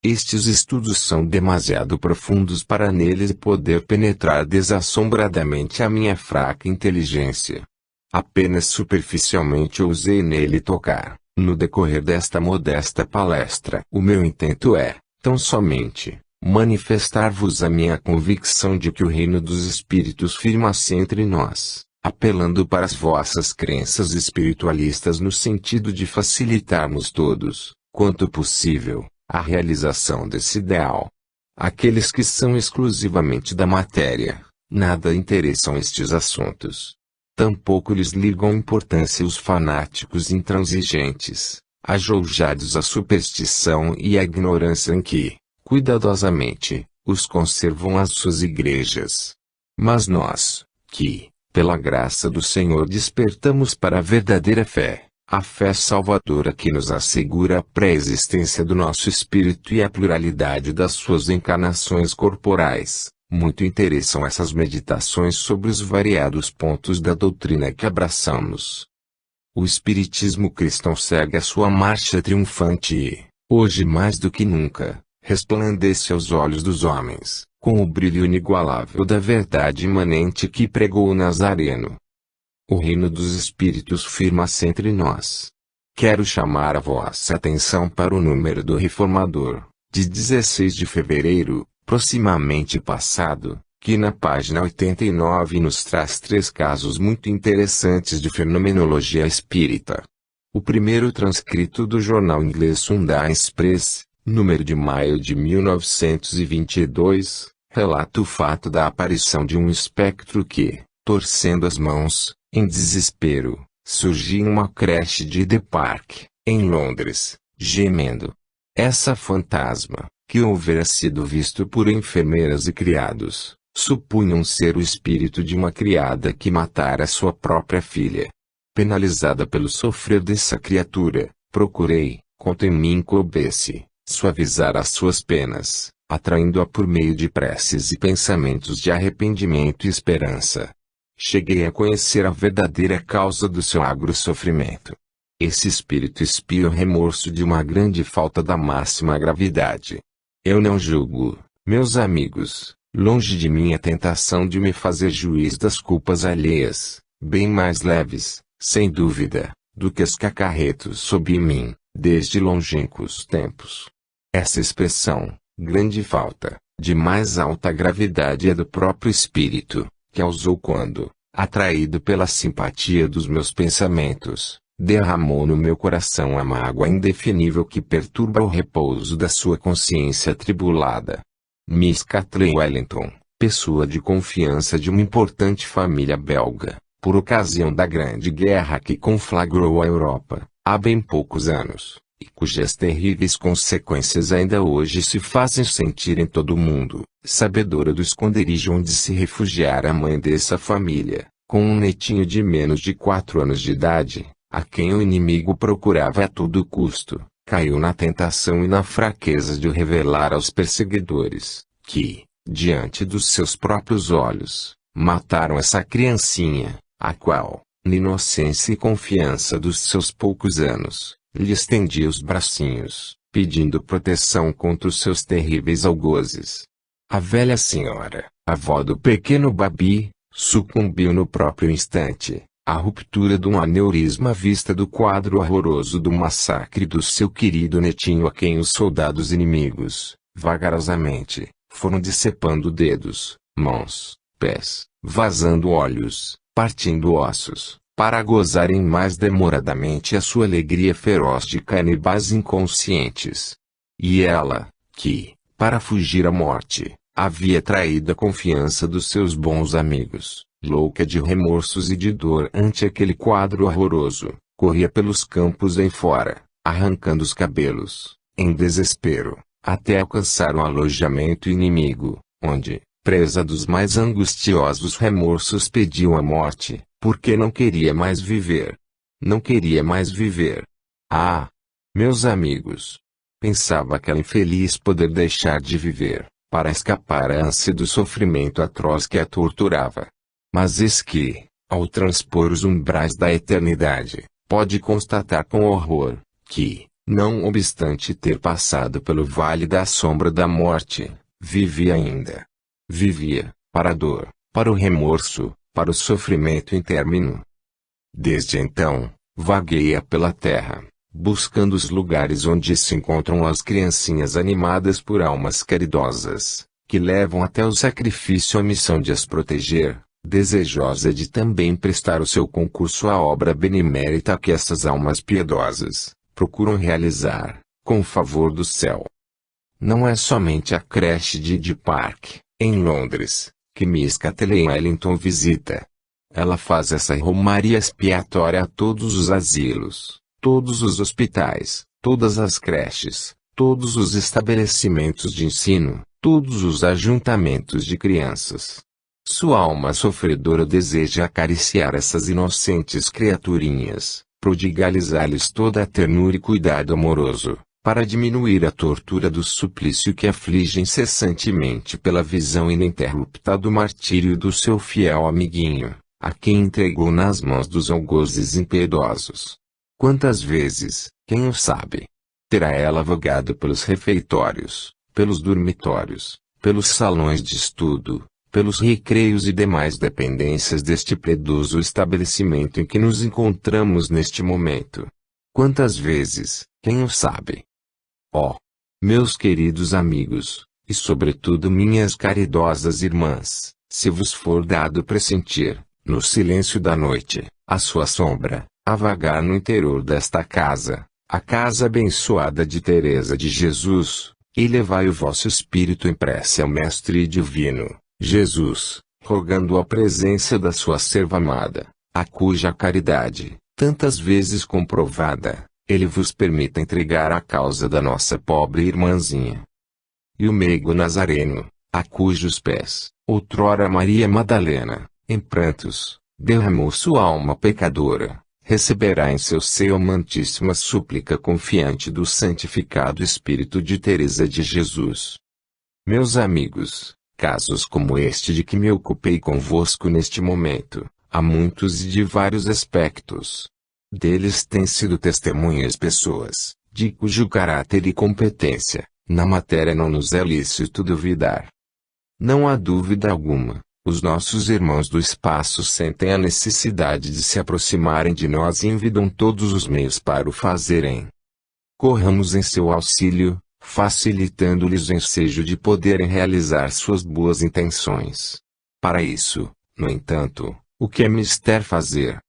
Estes estudos são demasiado profundos para neles poder penetrar desassombradamente a minha fraca inteligência. Apenas superficialmente ousei nele tocar, no decorrer desta modesta palestra. O meu intento é, tão somente, manifestar-vos a minha convicção de que o reino dos espíritos firma-se entre nós, apelando para as vossas crenças espiritualistas no sentido de facilitarmos todos, quanto possível, a realização desse ideal. Aqueles que são exclusivamente da matéria, nada interessam estes assuntos. Tampouco lhes ligam importância os fanáticos intransigentes, ajoujados à superstição e à ignorância em que, cuidadosamente, os conservam as suas igrejas. Mas nós, que, pela graça do Senhor despertamos para a verdadeira fé, a fé salvadora que nos assegura a pré-existência do nosso espírito e a pluralidade das suas encarnações corporais, muito interessam essas meditações sobre os variados pontos da doutrina que abraçamos. O espiritismo cristão segue a sua marcha triunfante e, hoje mais do que nunca, resplandece aos olhos dos homens, com o brilho inigualável da verdade imanente que pregou o Nazareno. O reino dos espíritos firma-se entre nós. Quero chamar a vossa atenção para o número do Reformador, de 16 de fevereiro, proximamente passado, que na página 89 nos traz 3 casos muito interessantes de fenomenologia espírita. O primeiro transcrito do jornal inglês Sunday Express, número de maio de 1922, relata o fato da aparição de um espectro que, torcendo as mãos, em desespero, surgia em uma creche de The Park, em Londres, gemendo. Essa fantasma, que houvera sido visto por enfermeiras e criados, supunham ser o espírito de uma criada que matara sua própria filha. Penalizada pelo sofrer dessa criatura, procurei, quanto em mim coubesse, suavizar as suas penas, atraindo-a por meio de preces e pensamentos de arrependimento e esperança. Cheguei a conhecer a verdadeira causa do seu agro sofrimento. Esse espírito expia o remorso de uma grande falta da máxima gravidade. Eu não julgo, meus amigos, longe de mim a tentação de me fazer juiz das culpas alheias, bem mais leves, sem dúvida, do que as que acarreto sob mim, desde longínquos tempos. Essa expressão, grande falta, de mais alta gravidade é do próprio espírito, que a usou quando, atraído pela simpatia dos meus pensamentos, derramou no meu coração a mágoa indefinível que perturba o repouso da sua consciência atribulada. Miss Kathleen Wellington, pessoa de confiança de uma importante família belga, por ocasião da Grande Guerra que conflagrou a Europa, há bem poucos anos, e cujas terríveis consequências ainda hoje se fazem sentir em todo o mundo, sabedora do esconderijo onde se refugiara a mãe dessa família, com um netinho de menos de 4 anos de idade, a quem o inimigo procurava a todo custo, caiu na tentação e na fraqueza de o revelar aos perseguidores, que, diante dos seus próprios olhos, mataram essa criancinha, a qual, na inocência e confiança dos seus poucos anos, lhe estendia os bracinhos, pedindo proteção contra os seus terríveis algozes. A velha senhora, avó do pequeno Babi, sucumbiu no próprio instante, à ruptura de um aneurisma à vista do quadro horroroso do massacre do seu querido netinho, a quem os soldados inimigos, vagarosamente, foram decepando dedos, mãos, pés, vazando olhos, partindo ossos, para gozarem mais demoradamente a sua alegria feroz de canibais inconscientes. E ela, que, para fugir à morte, havia traído a confiança dos seus bons amigos, louca de remorsos e de dor ante aquele quadro horroroso, corria pelos campos em fora, arrancando os cabelos, em desespero, até alcançar um alojamento inimigo, onde, presa dos mais angustiosos remorsos, pediu a morte, porque não queria mais viver. Não queria mais viver. Ah! Meus amigos! Pensava aquela infeliz poder deixar de viver, para escapar à ânsia do sofrimento atroz que a torturava. Mas eis que, ao transpor os umbrais da eternidade, pode constatar com horror, que, não obstante ter passado pelo vale da sombra da morte, vivia ainda. Vivia, para a dor, para o remorso, para o sofrimento intermino. Desde então, vagueia pela terra, buscando os lugares onde se encontram as criancinhas animadas por almas caridosas, que levam até o sacrifício a missão de as proteger, desejosa de também prestar o seu concurso à obra benemérita que essas almas piedosas procuram realizar, com o favor do céu. Não é somente a creche de Hyde Park, em Londres, que Miss Kathleen Ellington visita. Ela faz essa romaria expiatória a todos os asilos, todos os hospitais, todas as creches, todos os estabelecimentos de ensino, todos os ajuntamentos de crianças. Sua alma sofredora deseja acariciar essas inocentes criaturinhas, prodigalizar-lhes toda a ternura e cuidado amoroso, para diminuir a tortura do suplício que aflige incessantemente pela visão ininterrupta do martírio do seu fiel amiguinho, a quem entregou nas mãos dos algozes impiedosos. Quantas vezes, quem o sabe, terá ela vagado pelos refeitórios, pelos dormitórios, pelos salões de estudo, pelos recreios e demais dependências deste piedoso estabelecimento em que nos encontramos neste momento. Quantas vezes, quem o sabe? Ó, meus queridos amigos, e sobretudo minhas caridosas irmãs, se vos for dado pressentir, no silêncio da noite, a sua sombra, a vagar no interior desta casa, a casa abençoada de Teresa de Jesus, e levai o vosso espírito em prece ao Mestre Divino, Jesus, rogando a presença da sua serva amada, a cuja caridade, tantas vezes comprovada, ele vos permita entregar a causa da nossa pobre irmãzinha. E o meigo Nazareno, a cujos pés, outrora Maria Madalena, em prantos, derramou sua alma pecadora, receberá em seu seio a amantíssima súplica confiante do santificado Espírito de Teresa de Jesus. Meus amigos, casos como este de que me ocupei convosco neste momento, há muitos e de vários aspectos. Deles têm sido testemunhas pessoas, de cujo caráter e competência, na matéria não nos é lícito duvidar. Não há dúvida alguma, os nossos irmãos do espaço sentem a necessidade de se aproximarem de nós e envidam todos os meios para o fazerem. Corramos em seu auxílio, facilitando-lhes o ensejo de poderem realizar suas boas intenções. Para isso, no entanto, o que é mister fazer?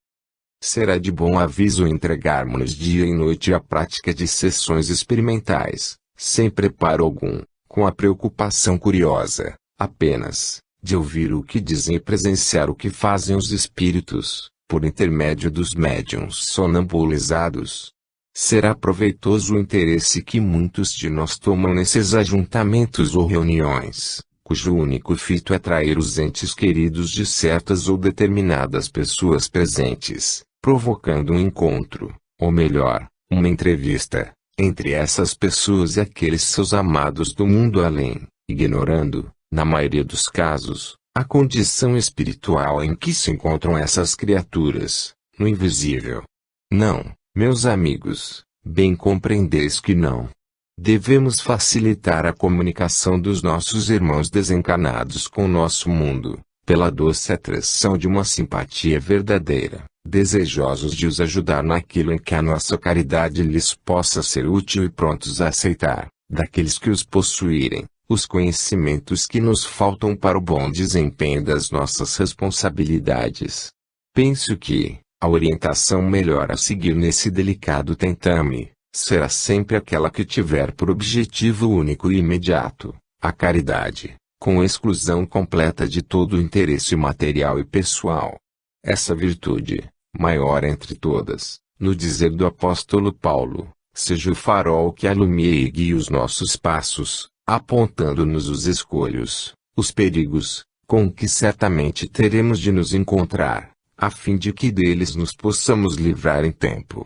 Será de bom aviso entregarmos-nos dia e noite à prática de sessões experimentais, sem preparo algum, com a preocupação curiosa, apenas, de ouvir o que dizem e presenciar o que fazem os espíritos, por intermédio dos médiuns sonambulizados. Será proveitoso o interesse que muitos de nós tomam nesses ajuntamentos ou reuniões, cujo único fito é atrair os entes queridos de certas ou determinadas pessoas presentes, provocando um encontro, ou melhor, uma entrevista, entre essas pessoas e aqueles seus amados do mundo além, ignorando, na maioria dos casos, A condição espiritual em que se encontram essas criaturas, no invisível. Não, meus amigos, bem compreendeis que não. Devemos facilitar a comunicação dos nossos irmãos desencarnados com o nosso mundo, pela doce atração de uma simpatia verdadeira, desejosos de os ajudar naquilo em que a nossa caridade lhes possa ser útil e prontos a aceitar, daqueles que os possuírem, os conhecimentos que nos faltam para o bom desempenho das nossas responsabilidades. Penso que a orientação melhor a seguir nesse delicado tentame será sempre aquela que tiver por objetivo único e imediato a caridade, com exclusão completa de todo o interesse material e pessoal. Essa virtude, maior entre todas, no dizer do apóstolo Paulo, seja o farol que alumie e guie os nossos passos, apontando-nos os escolhos, os perigos, com que certamente teremos de nos encontrar, a fim de que deles nos possamos livrar em tempo.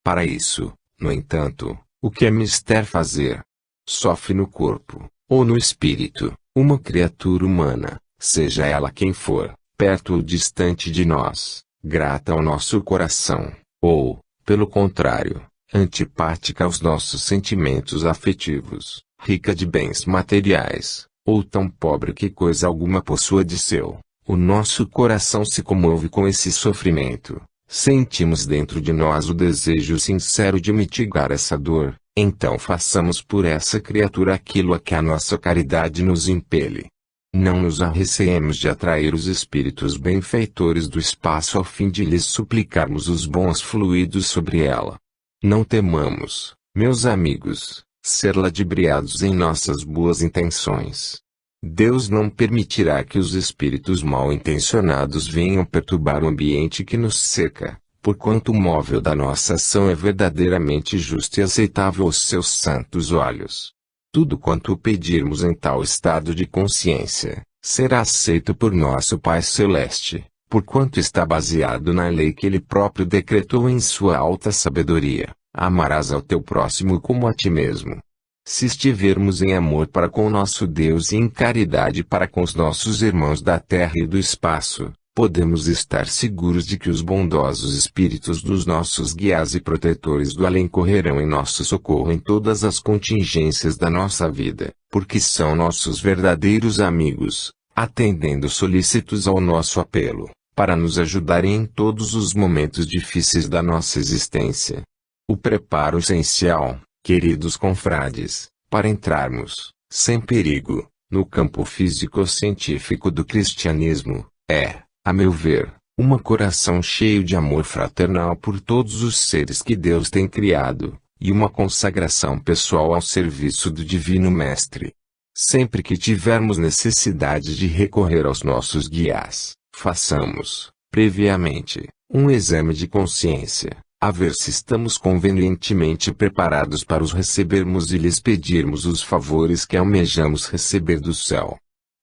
Para isso, no entanto, o que é mister fazer? Sofre no corpo, ou no espírito, uma criatura humana, seja ela quem for, perto ou distante de nós, grata ao nosso coração, ou, pelo contrário, antipática aos nossos sentimentos afetivos, rica de bens materiais, ou tão pobre que coisa alguma possua de seu, o nosso coração se comove com esse sofrimento. Sentimos dentro de nós o desejo sincero de mitigar essa dor, então façamos por essa criatura aquilo a que a nossa caridade nos impele. Não nos arreceemos de atrair os espíritos benfeitores do espaço ao fim de lhes suplicarmos os bons fluidos sobre ela. Não temamos, meus amigos, ser ludibriados em nossas boas intenções. Deus não permitirá que os espíritos mal intencionados venham perturbar o ambiente que nos cerca, porquanto o móvel da nossa ação é verdadeiramente justo e aceitável aos seus santos olhos. Tudo quanto pedirmos em tal estado de consciência, será aceito por nosso Pai Celeste, porquanto está baseado na lei que Ele próprio decretou em sua alta sabedoria: amarás ao teu próximo como a ti mesmo. Se estivermos em amor para com nosso Deus e em caridade para com os nossos irmãos da terra e do espaço, podemos estar seguros de que os bondosos espíritos dos nossos guias e protetores do além correrão em nosso socorro em todas as contingências da nossa vida, porque são nossos verdadeiros amigos, atendendo solícitos ao nosso apelo, para nos ajudarem em todos os momentos difíceis da nossa existência. O preparo essencial, queridos confrades, para entrarmos, sem perigo, no campo físico-científico do cristianismo, é, a meu ver, um coração cheio de amor fraternal por todos os seres que Deus tem criado, e uma consagração pessoal ao serviço do Divino Mestre. Sempre que tivermos necessidade de recorrer aos nossos guias, façamos, previamente, um exame de consciência, a ver se estamos convenientemente preparados para os recebermos e lhes pedirmos os favores que almejamos receber do céu.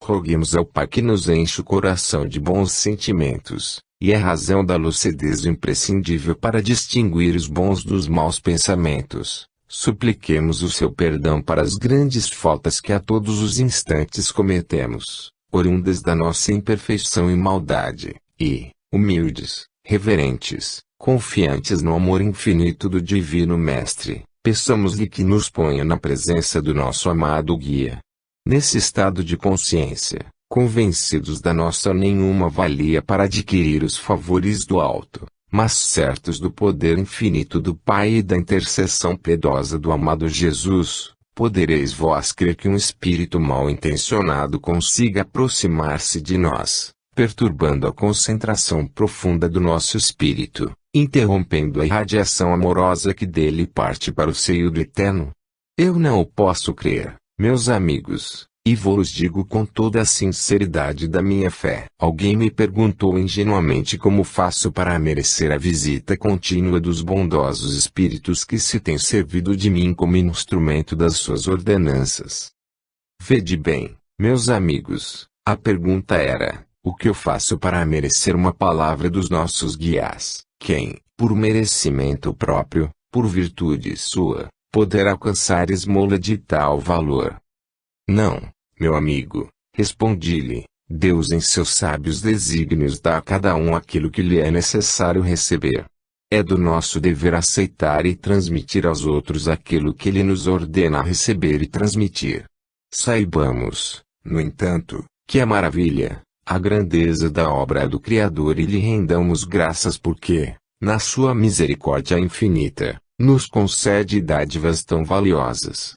Roguemos ao Pai que nos enche o coração de bons sentimentos, e é razão da lucidez imprescindível para distinguir os bons dos maus pensamentos. Supliquemos o seu perdão para as grandes faltas que a todos os instantes cometemos, oriundas da nossa imperfeição e maldade, e, humildes, reverentes, confiantes no amor infinito do Divino Mestre, peçamos-lhe que nos ponha na presença do nosso amado guia. Nesse estado de consciência, convencidos da nossa nenhuma valia para adquirir os favores do alto, mas certos do poder infinito do Pai e da intercessão piedosa do amado Jesus, podereis vós crer que um espírito mal intencionado consiga aproximar-se de nós, perturbando a concentração profunda do nosso espírito, interrompendo a irradiação amorosa que dele parte para o seio do Eterno? Eu não o posso crer, meus amigos, e vos digo com toda a sinceridade da minha fé. Alguém me perguntou ingenuamente como faço para merecer a visita contínua dos bondosos espíritos que se têm servido de mim como instrumento das suas ordenanças. Vede bem, meus amigos, a pergunta era: o que eu faço para merecer uma palavra dos nossos guias, quem, por merecimento próprio, por virtude sua, poderá alcançar esmola de tal valor? Não, meu amigo, respondi-lhe, Deus em seus sábios desígnios dá a cada um aquilo que lhe é necessário receber. É do nosso dever aceitar e transmitir aos outros aquilo que Ele nos ordena receber e transmitir. Saibamos, no entanto, que a maravilha, a grandeza da obra do Criador e lhe rendamos graças porque, na sua misericórdia infinita, nos concede dádivas tão valiosas.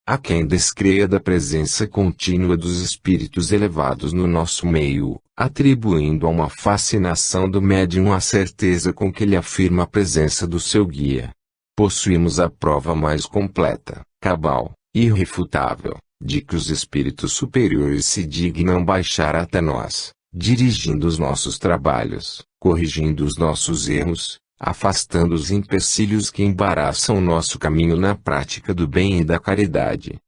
Há quem descreia da presença contínua dos espíritos elevados no nosso meio, atribuindo a uma fascinação do médium a certeza com que ele afirma a presença do seu guia. Possuímos a prova mais completa, cabal, irrefutável, de que os espíritos superiores se dignam baixar até nós, dirigindo os nossos trabalhos, corrigindo os nossos erros, afastando os empecilhos que embaraçam o nosso caminho na prática do bem e da caridade.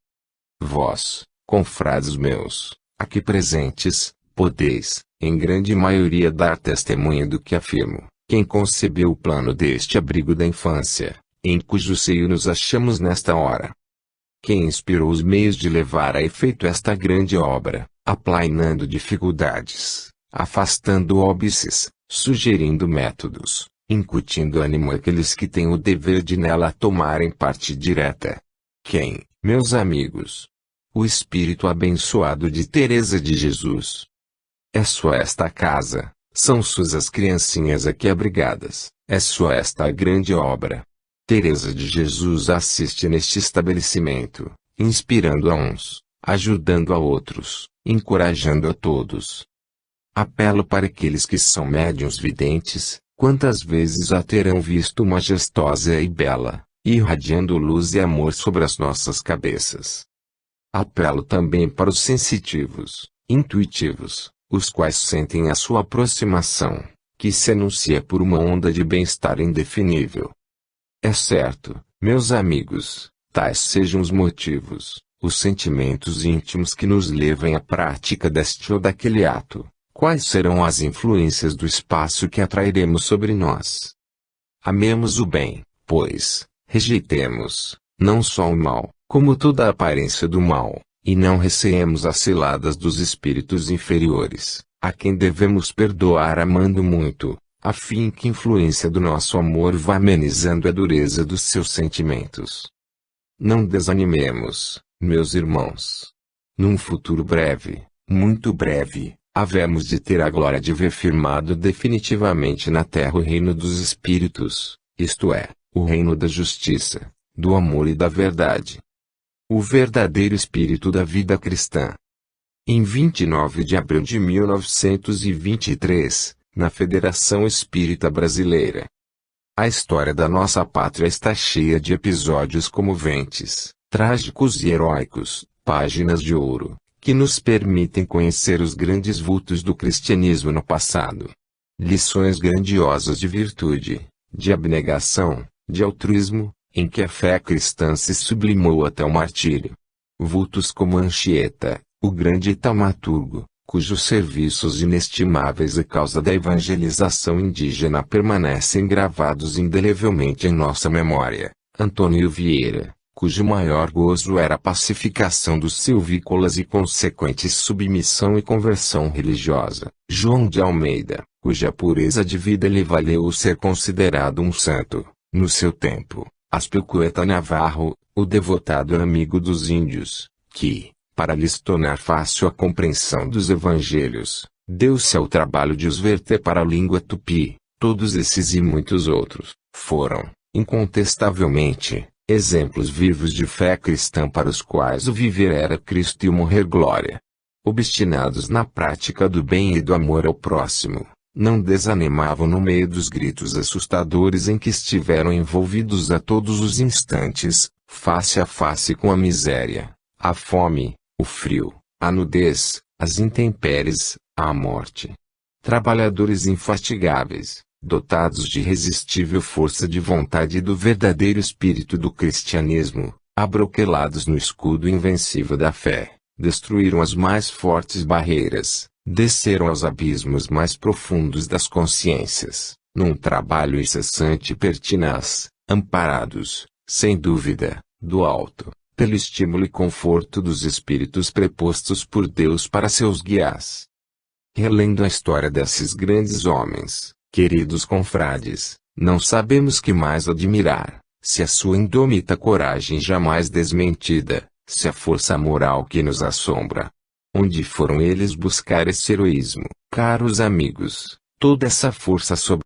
Vós, confrades meus, aqui presentes, podeis, em grande maioria dar testemunha do que afirmo. Quem concebeu o plano deste abrigo da infância, em cujo seio nos achamos nesta hora? Quem inspirou os meios de levar a efeito esta grande obra, aplainando dificuldades, afastando óbices, sugerindo métodos, incutindo ânimo àqueles que têm o dever de nela tomarem parte direta? Quem, meus amigos? O Espírito abençoado de Teresa de Jesus. É sua esta casa, são suas as criancinhas aqui abrigadas, é sua esta a grande obra. Teresa de Jesus assiste neste estabelecimento, inspirando a uns, ajudando a outros, encorajando a todos. Apelo para aqueles que são médiuns videntes, quantas vezes a terão visto majestosa e bela, irradiando luz e amor sobre as nossas cabeças. Apelo também para os sensitivos, intuitivos, os quais sentem a sua aproximação, que se anuncia por uma onda de bem-estar indefinível. É certo, meus amigos, tais sejam os motivos, os sentimentos íntimos que nos levem à prática deste ou daquele ato. Quais serão as influências do espaço que atrairemos sobre nós? Amemos o bem, pois, rejeitemos, não só o mal, como toda a aparência do mal, e não receemos as ciladas dos espíritos inferiores, a quem devemos perdoar amando muito, a fim que a influência do nosso amor vá amenizando a dureza dos seus sentimentos. Não desanimemos, meus irmãos. Num futuro breve, muito breve, havemos de ter a glória de ver firmado definitivamente na terra o reino dos espíritos, isto é, o reino da justiça, do amor e da verdade. O verdadeiro espírito da vida cristã. Em 29 de abril de 1923, na Federação Espírita Brasileira. A história da nossa pátria está cheia de episódios comoventes, trágicos e heróicos, páginas de ouro, que nos permitem conhecer os grandes vultos do cristianismo no passado. Lições grandiosas de virtude, de abnegação, de altruísmo, em que a fé cristã se sublimou até o martírio. Vultos como Anchieta, o grande taumaturgo, cujos serviços inestimáveis à causa da evangelização indígena permanecem gravados indelevelmente em nossa memória. Antônio Vieira, cujo maior gozo era a pacificação dos silvícolas e consequente submissão e conversão religiosa. João de Almeida, cuja pureza de vida lhe valeu ser considerado um santo, no seu tempo. Aspecueta Navarro, o devotado amigo dos índios, que, para lhes tornar fácil a compreensão dos evangelhos, deu-se ao trabalho de os verter para a língua tupi. Todos esses e muitos outros, foram, incontestavelmente, exemplos vivos de fé cristã para os quais o viver era Cristo e o morrer glória. Obstinados na prática do bem e do amor ao próximo, não desanimavam no meio dos gritos assustadores em que estiveram envolvidos a todos os instantes, face a face com a miséria, a fome, o frio, a nudez, as intempéries, a morte. Trabalhadores infatigáveis, dotados de irresistível força de vontade e do verdadeiro espírito do cristianismo, abroquelados no escudo invencível da fé, destruíram as mais fortes barreiras, desceram aos abismos mais profundos das consciências, num trabalho incessante e pertinaz, amparados, sem dúvida, do alto, pelo estímulo e conforto dos espíritos prepostos por Deus para seus guias. Relendo a história desses grandes homens, queridos confrades, não sabemos que mais admirar, se a sua indômita coragem jamais desmentida, se a força moral que nos assombra. Onde foram eles buscar esse heroísmo, caros amigos? Toda essa força sob